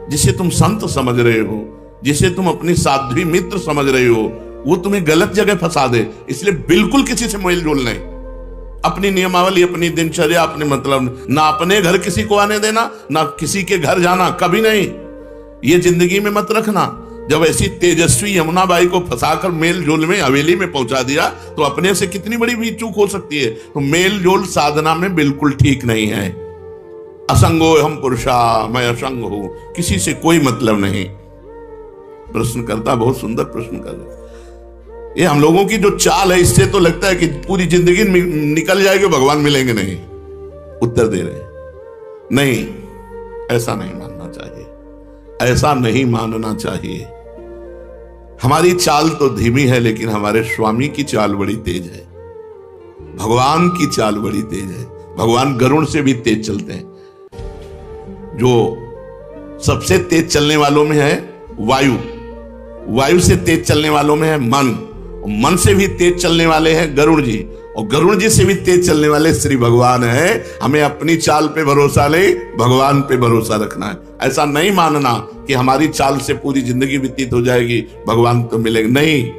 जिसे तुम संत समझ रहे हो, जिसे तुम अपनी साध्वी मित्र समझ रहे हो, वो तुम्हें गलत जगह फंसा दे। इसलिए बिल्कुल किसी से मेल जोल नहीं। अपनी नियमावली, अपनी दिनचर्या, अपने मतलब, ना अपने घर किसी को आने देना, ना किसी के घर जाना, कभी नहीं। ये जिंदगी में मत रखना। जब ऐसी तेजस्वी यमुनाबाई को फंसाकर मेल जोल में, हवेली में पहुंचा दिया, तो अपने से कितनी बड़ी भी चूक हो सकती है। तो मेल जोल साधना में बिल्कुल ठीक नहीं है। असंगो हम पुरुषा, मैं असंग हूं, किसी से कोई मतलब नहीं। प्रश्नकर्ता बहुत सुंदर प्रश्न कर रहे। ये हम लोगों की जो चाल है, इससे तो लगता है कि पूरी जिंदगी निकल जाएगी, भगवान मिलेंगे नहीं। उत्तर दे रहे नहीं, ऐसा नहीं मानना चाहिए, ऐसा नहीं मानना चाहिए। हमारी चाल तो धीमी है, लेकिन हमारे स्वामी की चाल बड़ी तेज है, भगवान की चाल बड़ी तेज है। भगवान गरुड़ से भी तेज चलते हैं। जो सबसे तेज चलने वालों में है वायु, वायु से तेज चलने वालों में है मन, और मन से भी तेज चलने वाले हैं गरुड़ जी, और गरुड़ जी से भी तेज चलने वाले श्री भगवान है। हमें अपनी चाल पे भरोसा नहीं, भगवान पे भरोसा रखना है। ऐसा नहीं मानना कि हमारी चाल से पूरी जिंदगी व्यतीत हो जाएगी, भगवान तो मिलेंगे नहीं।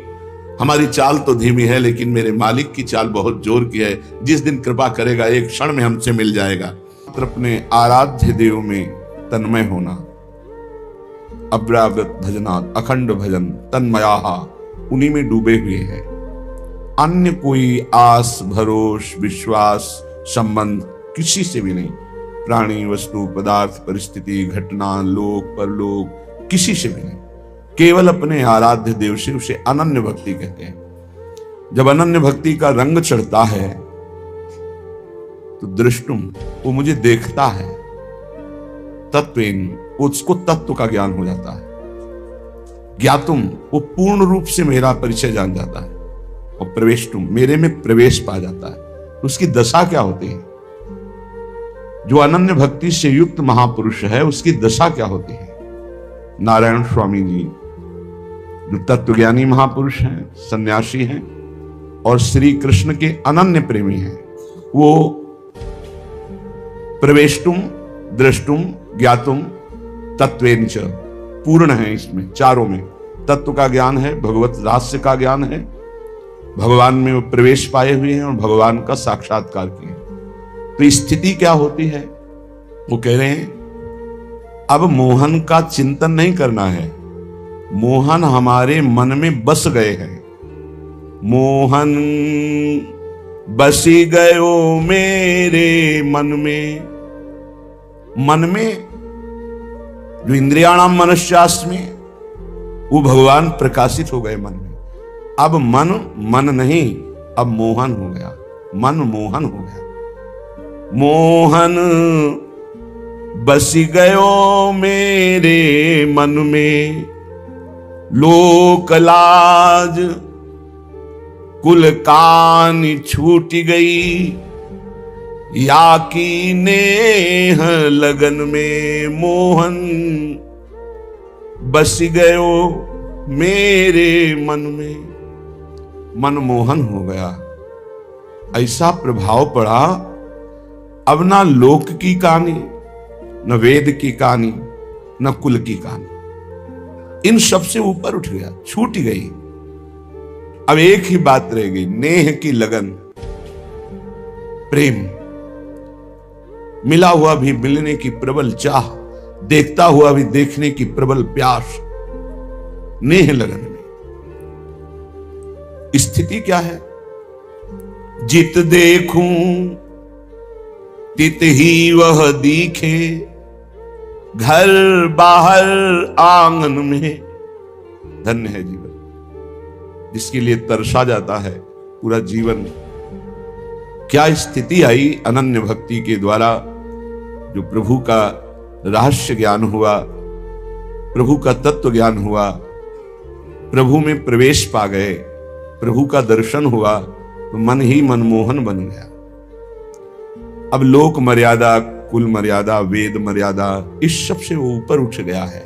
हमारी चाल तो धीमी है, लेकिन मेरे मालिक की चाल बहुत जोर की है। जिस दिन कृपा करेगा, एक क्षण में हमसे मिल जाएगा। अपने आराध्य देव में तन्मय होना, अव्रागत भजनात्, अखंड भजन तन्मयाहा, उन्हीं में डूबे हुए हैं। अन्य कोई आस भरोस विश्वास संबंध किसी से भी नहीं। प्राणी वस्तु पदार्थ परिस्थिति घटना लोक परलोक किसी से भी नहीं, केवल अपने आराध्य देव से। उसे अनन्य भक्ति कहते हैं। जब अनन्य भक्ति का रंग चढ़ता है तो दृष्टुम, वो मुझे देखता है, तत्वेन, उसको तत्व का ज्ञान हो जाता है, ज्ञातुम, वो पूर्ण रूप से मेरा परिचय जान जाता है, और प्रवेशतुम, मेरे में प्रवेश पा जाता है। तो उसकी दशा क्या होती है? जो अनन्य भक्ति से युक्त महापुरुष है, उसकी दशा क्या होती है? नारायण स्वामी जी जो तत्वज्ञानी महापुरुष हैं, सन्यासी हैं और श्री कृष्ण के अनन्य प्रेमी हैं, वो प्रवेशतुम दृष्टुम ज्ञातुम तत्वेन च पूर्ण है। इसमें चारों में तत्व का ज्ञान है, भगवत रहस्य का ज्ञान है, भगवान में वो प्रवेश पाए हुए हैं और भगवान का साक्षात्कार किए। तो स्थिति क्या होती है? वो कह रहे हैं अब मोहन का चिंतन नहीं करना है, मोहन हमारे मन में बस गए हैं। मोहन बसी गयो मेरे मन में, मन में जो इंद्रियाणाम मनश्चास्मि में, वो भगवान प्रकाशित हो गए मन में। अब मन नहीं, अब मोहन हो गया, मन मोहन हो गया। मोहन बसी गयो मेरे मन में, लोक लाज कुल कान छूट गई, या की नेह लगन में। मोहन बस गयो मेरे मन में, मन मोहन हो गया। ऐसा प्रभाव पड़ा, अब ना लोक की कहानी, न वेद की कहानी, न कुल की कहानी, इन सब से ऊपर उठ गया, छूट गई। अब एक ही बात रह गई, नेह की लगन, प्रेम। मिला हुआ भी मिलने की प्रबल चाह, देखता हुआ भी देखने की प्रबल प्यास, नेह लगन में। स्थिति क्या है? जित देखूं तित ही वह दिखे, घर बाहर आंगन में। धन्य है जीवन जिसके लिए तरसा जाता है पूरा जीवन। क्या स्थिति आई अनन्य भक्ति के द्वारा, जो प्रभु का रहस्य ज्ञान हुआ, प्रभु का तत्व ज्ञान हुआ, प्रभु में प्रवेश पा गए, प्रभु का दर्शन हुआ, तो मन ही मनमोहन बन गया। अब लोक मर्यादा, कुल मर्यादा, वेद मर्यादा, इस सब से वो ऊपर उठ गया है,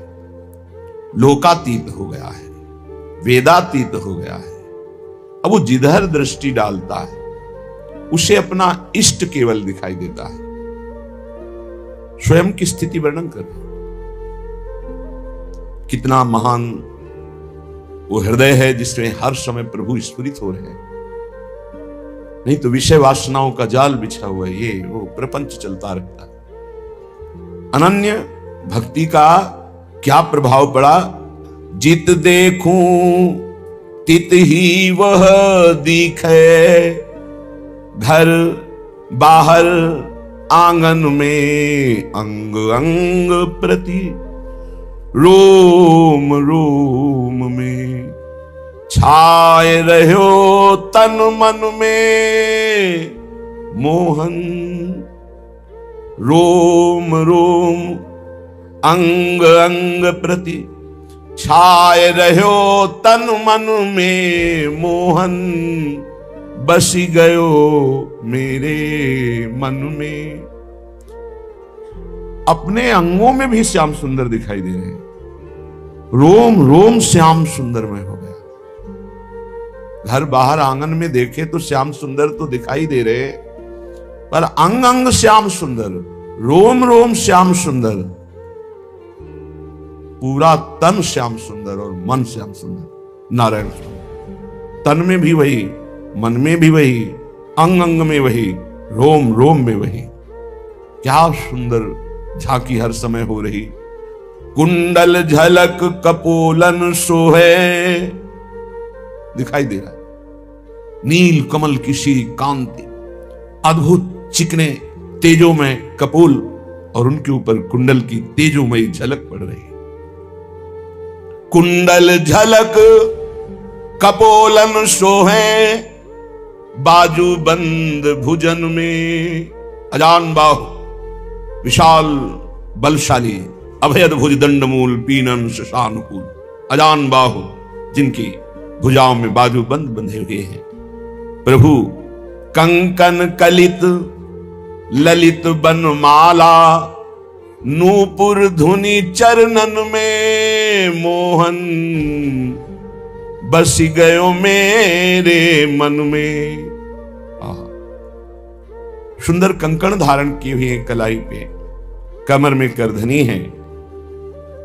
लोकातीत हो गया है, वेदातीत हो गया है। अब वो जिधर दृष्टि डालता है उसे अपना इष्ट केवल दिखाई देता है। स्वयं की स्थिति वर्णन कर, कितना महान वो हृदय है जिसमें हर समय प्रभु स्फुरित हो रहे हैं। नहीं तो विषय वासनाओं का जाल बिछा हुआ है, ये वो प्रपंच चलता रहता है। अनन्य भक्ति का क्या प्रभाव पड़ा? जित देखूं तित ही वह दिखे, घर बाहर आंगन में अंग अंग प्रति, रोम रोम में छाए रहो तन मन में मोहन, रोम रोम अंग अंग प्रति छाए रहो तन मन में मोहन, बसी गयो मेरे मन में। अपने अंगों में भी श्याम सुंदर दिखाई दे रहे हैं, रोम रोम श्याम सुंदर में हो गया। घर बाहर आंगन में देखे तो श्याम सुंदर तो दिखाई दे रहे, पर अंग अंग श्याम सुंदर, रोम रोम श्याम सुंदर, पूरा तन श्याम सुंदर और मन श्याम सुंदर। नारायण स्वामी तन में भी वही, मन में भी वही, अंग अंग में वही, रोम रोम में वही। क्या सुंदर झांकी हर समय हो रही। कुंडल झलक कपोलन सोहे, दिखाई दे रहा है नील कमल की सी कांति, अद्भुत चिकने तेजों में कपोल और उनके ऊपर कुंडल की तेजोमयी झलक पड़ रही है। कुंडल झलक कपोलन सोहे, बाजू बंद भुजन में, अजान बाहु विशाल बलशाली, अभयद भुज दंडमूल पीनन शशानुकूल, अजान बाहु जिनकी भुजाओं में बाजू बंद बंधे हुए हैं। प्रभु कंकन कलित ललित बनमाला, नूपुर धुनि चरणन में मोहन, बस गयो मेरे मन में। सुंदर कंकण धारण किए हुए कलाई पे, कमर में करधनी है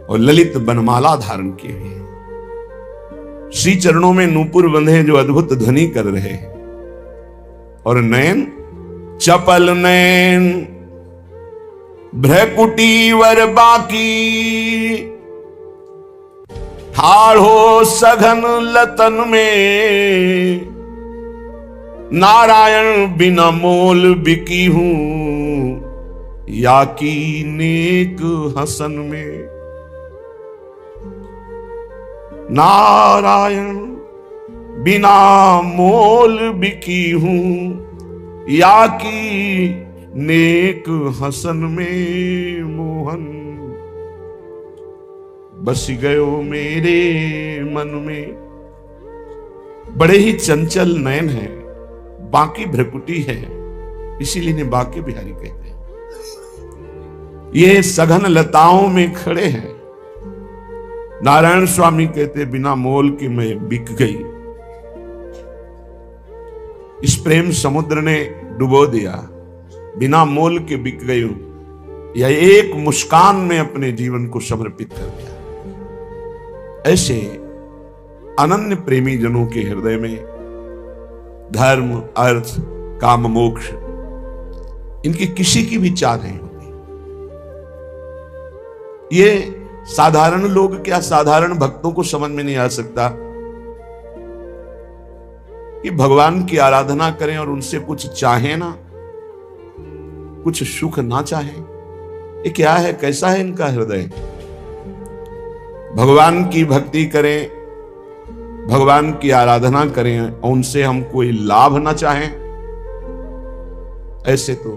और ललित बनमाला धारण किए हुए हैं। श्री चरणों में नूपुर बंधे जो अद्भुत ध्वनि कर रहे हैं, और नयन चपल नयन भ्रकुटी वर बाकी, ठाढ़ो सघन लतन में, नारायण बिना मोल बिकी हूं, या की नेक हसन में। नारायण बिना मोल बिकी हूं, या की नेक हसन में मोहन, बस गयो मेरे मन में। बड़े ही चंचल नयन है, बाकी भ्रकुटी है, इसीलिए इन्हें बाके बिहारी कहते हैं। ये सघन लताओं में खड़े हैं। नारायण स्वामी कहते बिना मोल की मैं बिक गई, इस प्रेम समुद्र ने डुबो दिया, बिना मोल के बिक गई हूं, या एक मुस्कान में अपने जीवन को समर्पित कर दिया। ऐसे अनन्य प्रेमी जनों के हृदय में धर्म अर्थ काम मोक्ष इनकी किसी की भी चाह नहीं होती। ये साधारण लोग क्या, साधारण भक्तों को समझ में नहीं आ सकता कि भगवान की आराधना करें और उनसे कुछ चाहें ना, कुछ सुख ना चाहें। ये क्या है, कैसा है इनका हृदय। भगवान की भक्ति करें, भगवान की आराधना करें और उनसे हम कोई लाभ ना चाहें। ऐसे तो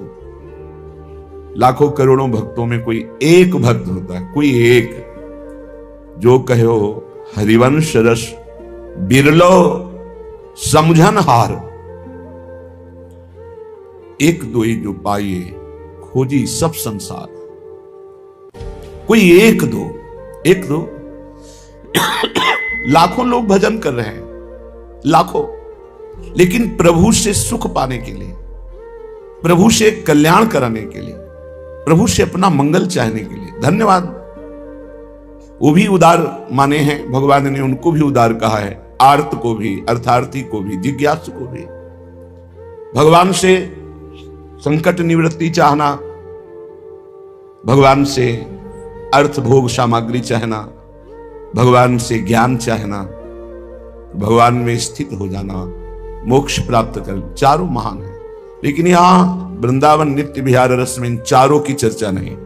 लाखों करोड़ों भक्तों में कोई एक भक्त होता है, कोई एक जो कहो हरिवंश रस बिरलो समझन हार, एक दो ही जो पाइए खोजी सब संसार। कोई एक दो लाखों लोग भजन कर रहे हैं, लाखों, लेकिन प्रभु से सुख पाने के लिए, प्रभु से कल्याण कराने के लिए, प्रभु से अपना मंगल चाहने के लिए। धन्यवाद, वो भी उदार माने हैं, भगवान ने उनको भी उदार कहा है, आर्त को भी, अर्थार्थी को भी, जिज्ञासु को भी। भगवान से संकट निवृत्ति चाहना, भगवान से अर्थ भोग सामग्री चाहना, भगवान से ज्ञान चाहना, भगवान में स्थित हो जाना, मोक्ष प्राप्त कर, चारों महान है। लेकिन यहां वृंदावन नित्य विहार रस में इन चारों की चर्चा नहीं।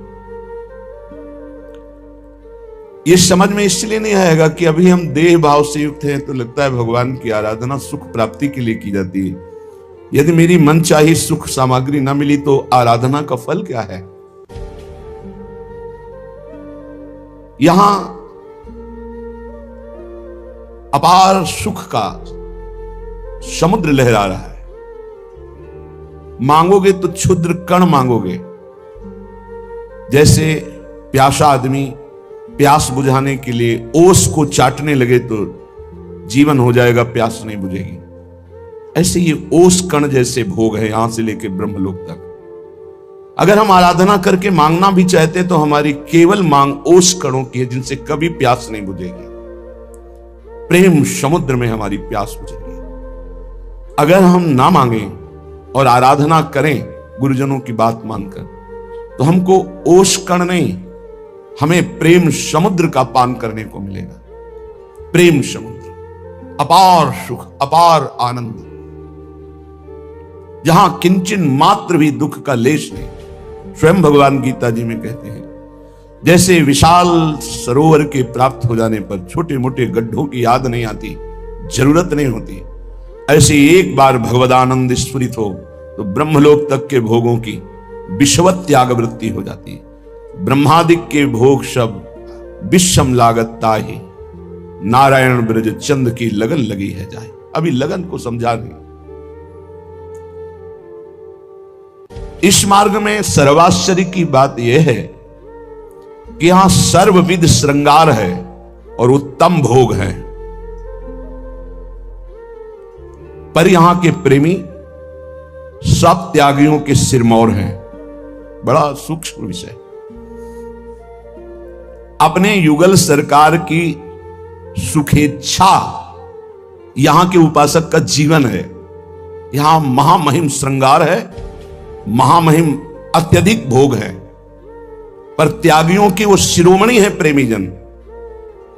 ये समझ में इसलिए नहीं आएगा कि अभी हम देह भाव से युक्त हैं तो लगता है भगवान की आराधना सुख प्राप्ति के लिए की जाती है। यदि मेरी मन चाही सुख सामग्री न मिली तो आराधना का फल क्या है? यहां अपार सुख का समुद्र लहरा रहा है। मांगोगे तो क्षुद्र कण मांगोगे। जैसे प्यासा आदमी प्यास बुझाने के लिए ओस को चाटने लगे तो जीवन हो जाएगा, प्यास नहीं बुझेगी। ऐसे ये ओस कण जैसे भोग है यहां से लेकर ब्रह्मलोक तक। अगर हम आराधना करके मांगना भी चाहते तो हमारी केवल मांग ओस कणों की है जिनसे कभी प्यास नहीं बुझेगी। प्रेम समुद्र में हमारी प्यास बुझेगी। अगर हम ना मांगे और आराधना करें गुरुजनों की बात मानकर तो हमको ओस कण नहीं, हमें प्रेम समुद्र का पान करने को मिलेगा। प्रेम समुद्र, अपार सुख, अपार आनंद, जहां किंचन मात्र भी दुख का लेश नहीं। स्वयं भगवान गीता जी में कहते हैं, जैसे विशाल सरोवर के प्राप्त हो जाने पर छोटे मोटे गड्ढों की याद नहीं आती, जरूरत नहीं होती, ऐसे एक बार भगवदानंद स्फुरित हो तो ब्रह्मलोक तक के भोगों की विश्वत त्याग वृत्ति हो जाती है। ब्रह्मादिक के भोग शब्द विषम लागत ताहि, नारायण ब्रज चंद की लगन लगी है जाए। अभी लगन को समझा नहीं। इस मार्ग में सर्वाश्चर्य की बात यह है कि यहां सर्वविध श्रृंगार है और उत्तम भोग है, पर यहां के प्रेमी सब त्यागियों के सिरमौर हैं। बड़ा सूक्ष्म विषय। अपने युगल सरकार की सुखेच्छा यहां के उपासक का जीवन है। यहां महामहिम श्रृंगार है, महामहिम अत्यधिक भोग है, पर त्यागियों की वो शिरोमणि है प्रेमी जन।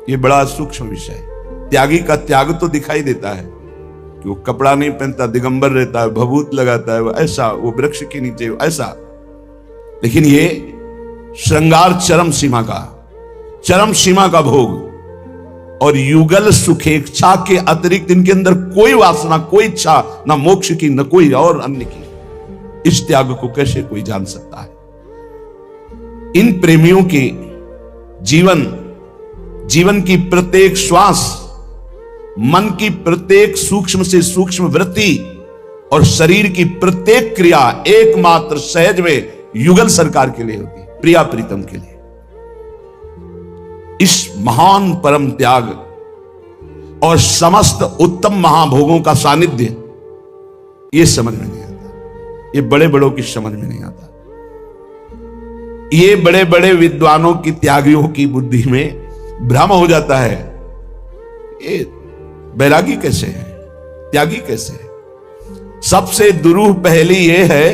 ये बड़ा सूक्ष्म विषय है। त्यागी का त्याग तो दिखाई देता है कि वो कपड़ा नहीं पहनता, दिगंबर रहता है, भभूत लगाता है, ऐसा, वो वृक्ष के नीचे ऐसा। लेकिन ये श्रृंगार चरम सीमा का भोग और युगल सुखेच्छा के अतिरिक्त इनके अंदर कोई वासना, कोई इच्छा, ना मोक्ष की न कोई और अन्य की। इस त्याग को कैसे कोई जान सकता है? इन प्रेमियों के जीवन की प्रत्येक श्वास, मन की प्रत्येक सूक्ष्म से सूक्ष्म वृत्ति और शरीर की प्रत्येक क्रिया एकमात्र सहज में युगल सरकार के लिए होती है, प्रिया प्रीतम के लिए। इस महान परम त्याग और समस्त उत्तम महाभोगों का सानिध्य ये समझ में नहीं आता। ये बड़े बड़ों की समझ में नहीं आता। ये बड़े बड़े विद्वानों की, त्यागियों की बुद्धि में भ्रम हो जाता है। ये बैरागी कैसे है, त्यागी कैसे है? सबसे दुरूह पहली यह है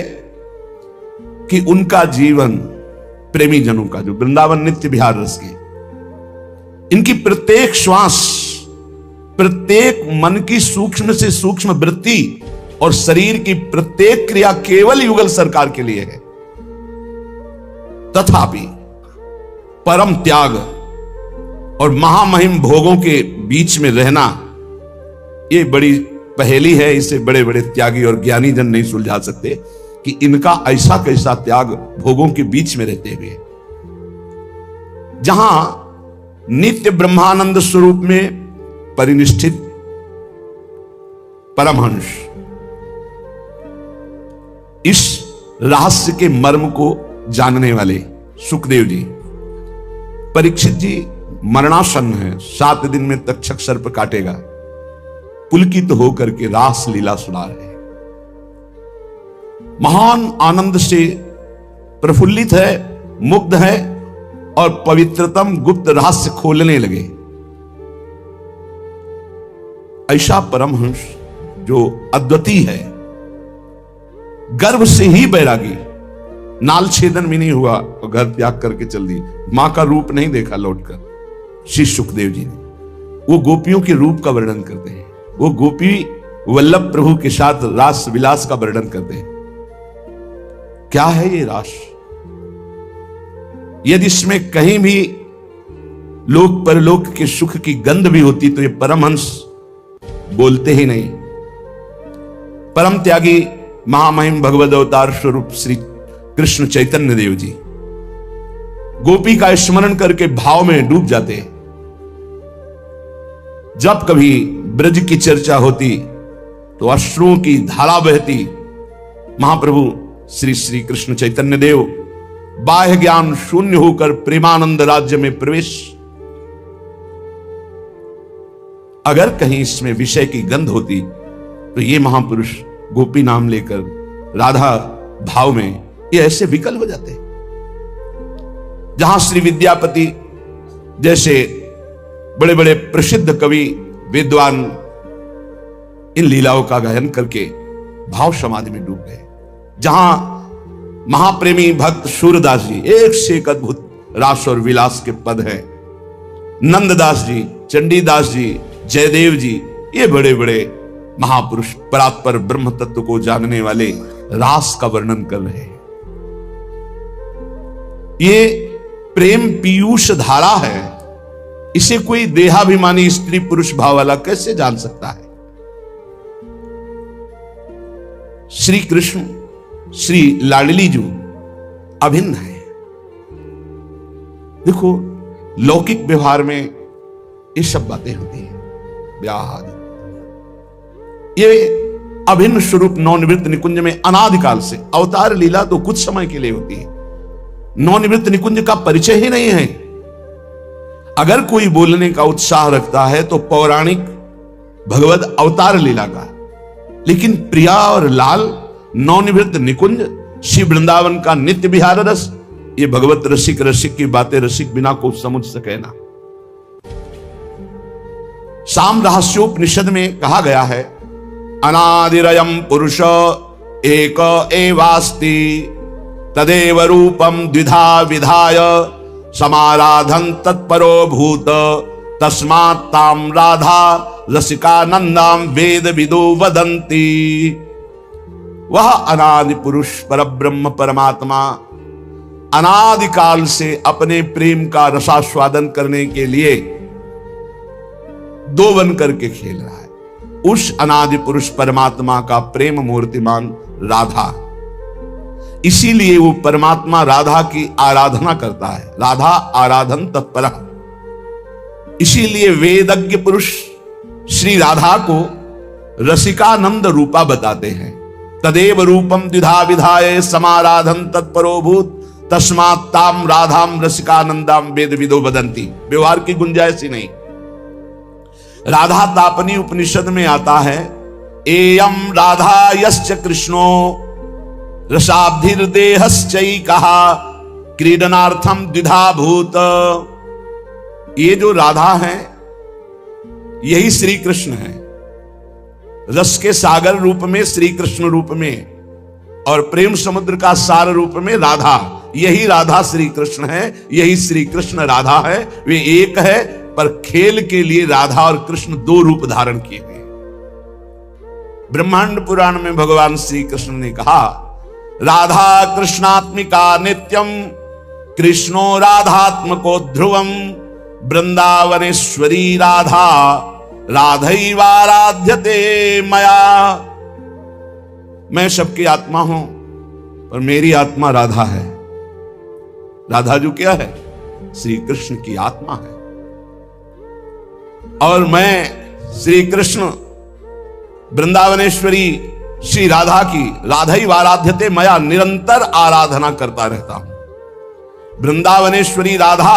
कि उनका जीवन, प्रेमी जनों का, जो वृंदावन नित्य विहार रस की, इनकी प्रत्येक श्वास, प्रत्येक मन की सूक्ष्म से सूक्ष्म वृत्ति और शरीर की प्रत्येक क्रिया केवल युगल सरकार के लिए है। तथापि परम त्याग और महामहिम भोगों के बीच में रहना ये बड़ी पहेली है। इसे बड़े बड़े त्यागी और ज्ञानी जन नहीं सुलझा सकते कि इनका ऐसा कैसा त्याग भोगों के बीच में रहते हुए, जहां नित्य ब्रह्मानंद स्वरूप में परिनिष्ठित परमहंस इस रहस्य के मर्म को जानने वाले सुखदेव जी, परीक्षित जी मरणासन्न है, 7 दिन में तक्षक सर्प काटेगा, पुलकित होकर के रास लीला सुना रहे, महान आनंद से प्रफुल्लित है, मुग्ध है और पवित्रतम गुप्त रहस्य खोलने लगे। ऐसा परमहंस जो अद्वितीय है, गर्भ से ही बैरागी, नाल छेदन भी नहीं हुआ और घर त्याग करके चल दी। मां का रूप नहीं देखा लौटकर श्री सुखदेव जी ने। वो गोपियों के रूप का वर्णन करते हैं, वो गोपी वल्लभ प्रभु के साथ रास विलास का वर्णन करते हैं। क्या है ये रास? यदि इसमें कहीं भी लोक परलोक के सुख की गंध भी होती तो ये परमहंस बोलते ही नहीं। परम त्यागी महामहिम भगवद अवतार स्वरूप श्री कृष्ण चैतन्य देव जी गोपी का स्मरण करके भाव में डूब जाते। जब कभी ब्रज की चर्चा होती तो अश्रुओं की धारा बहती। महाप्रभु श्री श्री कृष्ण चैतन्य देव बाह्य ज्ञान शून्य होकर प्रेमानंद राज्य में प्रवेश। अगर कहीं इसमें विषय की गंध होती तो ये महापुरुष गोपी नाम लेकर राधा भाव में ये ऐसे विकल हो जाते। जहां श्री विद्यापति जैसे बड़े बड़े प्रसिद्ध कवि विद्वान इन लीलाओं का गायन करके भाव समाधि में डूब गए, जहां महाप्रेमी भक्त सूरदास जी एक से एक अद्भुत रास और विलास के पद हैं, नंददास जी, चंडीदास जी, जयदेव जी, ये बड़े बड़े महापुरुष परात्पर ब्रह्म तत्व को जानने वाले रास का वर्णन कर रहे हैं। ये प्रेम पीयूष धारा है, इसे कोई देहाभिमानी स्त्री पुरुष भाव वाला कैसे जान सकता है? श्री कृष्ण श्री लाडली जी अभिन्न है। देखो लौकिक व्यवहार में ये सब बातें होती हैं, ब्याह आदि। ये अभिन्न स्वरूप नवनिवृत्त निकुंज में अनादिकाल से, अवतार लीला तो कुछ समय के लिए होती है, नवनिवृत्त निकुंज का परिचय ही नहीं है। अगर कोई बोलने का उत्साह रखता है तो पौराणिक भगवत अवतार लीला का, लेकिन प्रिया और लाल नवनिवृत्त निकुंज श्री वृंदावन का नित्य विहार रस, ये भगवत रसिक रसिक की बातें रसिक बिना को समझ सके ना। साम रहस्योपनिषद में कहा गया है, अनादिरयम पुरुष एक एवास्ति तदेव रूपम द्विधा विधाय समाराधन तत्परो भूत तस्मात् ताम राधा रसिकानंदाम वेद विदो वदंती। वह अनादि पुरुष परब्रह्म परमात्मा अनादिकाल से अपने प्रेम का रसास्वादन करने के लिए दो बन करके खेल रहा है। उस अनादि पुरुष परमात्मा का प्रेम मूर्तिमान राधा, इसीलिए वो परमात्मा राधा की आराधना करता है, राधा आराधन तत्पर। इसीलिए वेदज्ञ पुरुष श्री राधा को रसिकानंद रूपा बताते हैं। तदेव रूपम द्विधा विधाय समाराधन तत्परो भूत तस्मात् ताम राधाम रसिकानंदाम वेद विदो वदंती। व्यवहार की गुंजाइश ही नहीं। राधा तापनी उपनिषद में आता है, एयम राधा यश्च कृष्णो रसाब्धिर्देहश्चैकः क्रीडनार्थम द्विधा भूत। ये जो राधा है यही श्री कृष्ण है, रस के सागर रूप में श्री कृष्ण रूप में, और प्रेम समुद्र का सार रूप में राधा। यही राधा श्री कृष्ण है, यही श्री कृष्ण राधा है। वे एक है, पर खेल के लिए राधा और कृष्ण दो रूप धारण किए गए। ब्रह्मांड पुराण में भगवान श्री कृष्ण ने कहा, राधा कृष्णात्मिका नित्यम कृष्णो राधात्मको ध्रुवम वृंदावनेश्वरी राधा राधैवाराध्यते मया। मैं सबकी आत्मा हूं पर मेरी आत्मा राधा है। राधा जो क्या है? श्री कृष्ण की आत्मा है, और मैं श्री कृष्ण वृंदावनेश्वरी श्री राधा की राधैवाराध्यते मया निरंतर आराधना करता रहता हूं। वृंदावनेश्वरी राधा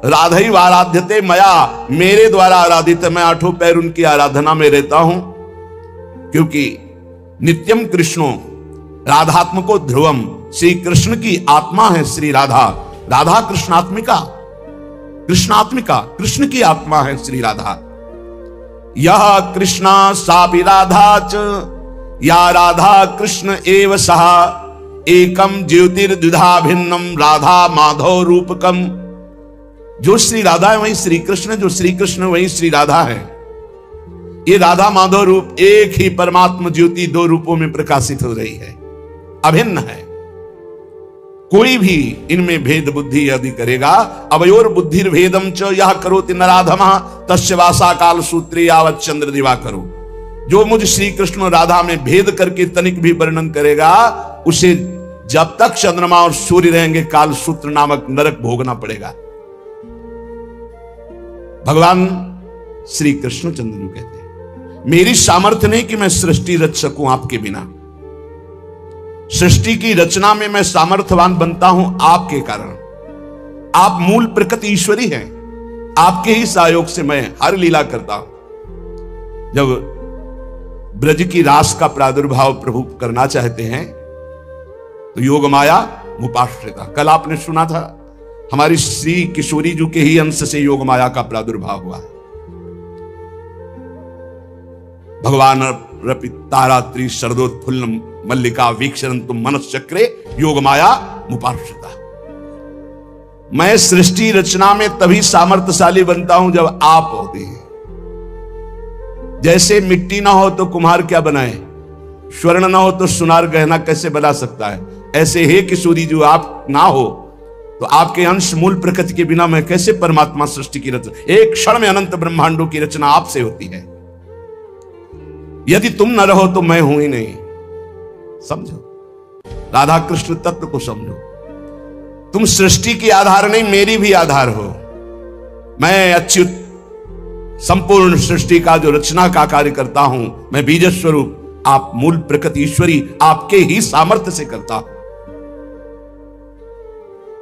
राधैवाराध्यते मया, मेरे द्वारा आराधित है। मैं आठों पैर उनकी आराधना में रहता हूं, क्योंकि नित्यम कृष्णो राधात्मको ध्रुवम, श्री कृष्ण की आत्मा है श्री राधा। राधा कृष्णात्मिका, कृष्णात्मिका कृष्ण की आत्मा है श्री राधा। यह कृष्णा सापि राधा च या राधा कृष्ण एव सहा एकम ज्योतिर्द्विधा भिन्नम राधा माधव रूपकम। जो श्री राधा है वही श्री कृष्ण है, जो श्री कृष्ण वही श्री राधा है। ये राधा माधव रूप एक ही परमात्मा ज्योति दो रूपों में प्रकाशित हो रही है, अभिन्न है। कोई भी इनमें भेद बुद्धि यदि करेगा, अवयोर बुद्धिर भेदम च यह करोति नराधमा तस्य वासा काल सूत्रे यावत् चंद्र दिवाकरो। जो मुझ श्री कृष्ण और राधा में भेद करके तनिक भी वर्णन करेगा, उसे जब तक चंद्रमा और सूर्य रहेंगे काल सूत्र नामक नरक भोगना पड़ेगा। भगवान श्री कृष्ण चंद्र जी कहते हैं, मेरी सामर्थ्य नहीं कि मैं सृष्टि रच सकूं आपके बिना। सृष्टि की रचना में मैं सामर्थ्यवान बनता हूं आपके कारण। आप मूल प्रकृति ईश्वरी हैं, आपके ही सहयोग से मैं हर लीला करता हूं। जब ब्रज की रास का प्रादुर्भाव प्रभु करना चाहते हैं तो योग माया मुपाश्रिता, कल आपने सुना था, हमारी श्री किशोरी जी के ही अंश से योग माया का प्रादुर्भाव हुआ है। भगवान रपि तारात्रि शरदोत्फुल्ल मल्लिका वीक्षरन्तु मनस चक्रे योग माया मुपाश्रिता। मैं सृष्टि रचना में तभी सामर्थ्यशाली बनता हूं जब आप होते हैं। जैसे मिट्टी ना हो तो कुम्हार क्या बनाए, स्वर्ण ना हो तो सुनार गहना कैसे बना सकता है, ऐसे हे किशोरी जो आप ना हो तो आपके अंश मूल प्रकृति के बिना मैं कैसे परमात्मा सृष्टि की रचना, एक क्षण में अनंत ब्रह्मांडों की रचना आपसे होती है। यदि तुम न रहो तो मैं हूं ही नहीं। समझो, राधा कृष्ण तत्व को समझो। तुम सृष्टि की आधार नहीं, मेरी भी आधार हो। मैं अच्युत संपूर्ण सृष्टि का जो रचना का कार्य करता हूं, मैं बीज स्वरूप, आप मूल प्रकृति ईश्वरी, आपके ही सामर्थ्य से करता हूं।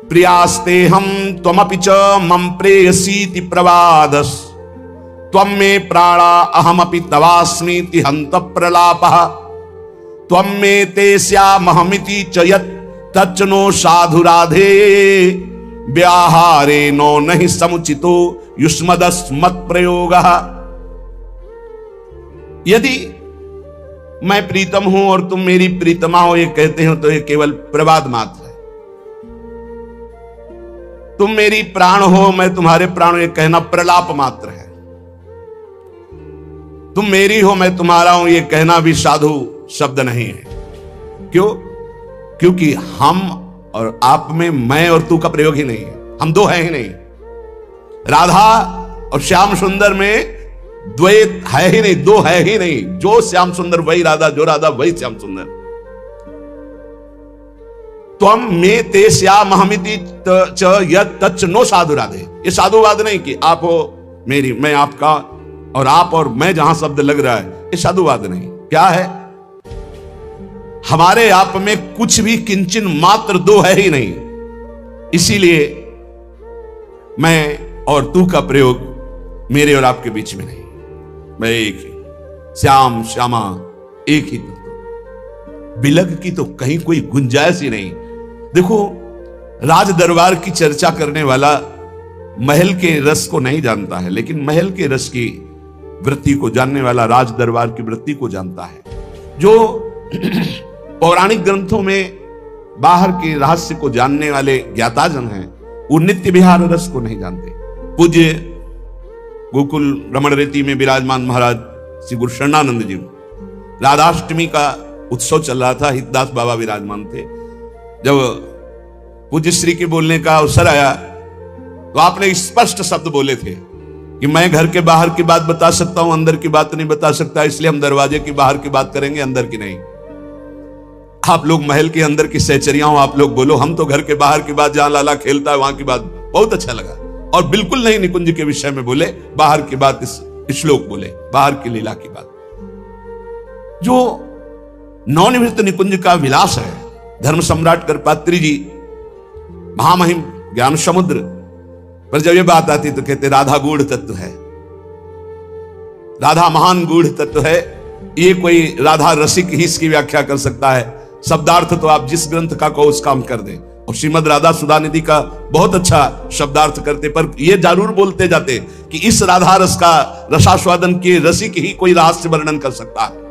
प्रियास्ते हम त्वमपि च मम प्रेयसीति प्रवादस त्वं मे प्राणा अहमपि तवास्मीति हंत प्रलापः त्वं मे ते स्यामहमिति च यत् तच्च नो साधु राधे व्याहारे नो नहि समुचितो युष्मदस्मत् प्रयोगः। यदि मैं प्रीतम हूं और तुम मेरी प्रीतमा हो ये कहते हो तो ये केवल प्रवाद मात्र है। तुम मेरी प्राण हो, मैं तुम्हारे प्राण, ये कहना प्रलाप मात्र है। तुम मेरी हो, मैं तुम्हारा हूं, ये कहना भी साधु शब्द नहीं है। क्यों? क्योंकि हम और आप में मैं और तू का प्रयोग ही नहीं है, हम दो हैं ही नहीं। राधा और श्याम सुंदर में द्वैत है ही नहीं, दो है ही नहीं। जो श्याम सुंदर वही राधा, जो राधा वही श्याम सुंदर। त्वं मे ते स्यामहमिति च यत् तच्च नो साधु राधे। ये साधुवाद नहीं कि आप हो मेरी, मैं आपका, और आप और मैं जहां शब्द लग रहा है, ये साधुवाद नहीं। क्या है? हमारे आप में कुछ भी किंचन मात्र दो है ही नहीं। इसीलिए मैं और तू का प्रयोग मेरे और आपके बीच में नहीं। मैं एक ही, श्याम श्यामा एक ही तत्व। बिलग की तो कहीं कोई गुंजाइश ही नहीं। देखो, राज दरबार की चर्चा करने वाला महल के रस को नहीं जानता है, लेकिन महल के रस की वृत्ति को जानने वाला राज दरबार की वृत्ति को जानता है। जो पौराणिक ग्रंथों में बाहर के रहस्य को जानने वाले ज्ञाताजन हैं, वो नित्य विहार रस को नहीं जानते। पूज्य गोकुल रमण रेती में विराजमान महाराज श्री गुरु शरणानंद जी, राधाष्टमी का उत्सव चल रहा था, हितदास बाबा विराजमान थे। जब पूज्य श्री के बोलने का अवसर आया तो आपने स्पष्ट शब्द बोले थे कि मैं घर के बाहर की बात बता सकता हूं, अंदर की बात नहीं बता सकता, इसलिए हम दरवाजे की बाहर की बात करेंगे, अंदर की नहीं। आप लोग महल के अंदर की सहचरिया हो, आप लोग बोलो, हम तो घर के बाहर की बात, जहां लाला खेलता है वहां की बात। बहुत अच्छा लगा। और बिल्कुल नहीं निकुंज के विषय में बोले, बाहर की बात, इस श्लोक बोले, बाहर की लीला की बात। जो नवनिवृत्त निकुंज का विलास है, धर्म सम्राट करपात्री जी महामहिम ज्ञान समुद्र पर जब ये बात आती तो कहते राधा गूढ़ तत्व है, राधा महान गूढ़ तत्व है। ये कोई राधा रसिक ही इसकी व्याख्या कर सकता है। शब्दार्थ तो आप जिस ग्रंथ का कहो उसका हम कर दें। और श्रीमद राधा सुधानिधि का बहुत अच्छा शब्दार्थ करते, पर ये जरूर बोलते जाते कि इस राधा रस का रसास्वादन किए रसिक ही कोई रहस्य वर्णन कर सकता है।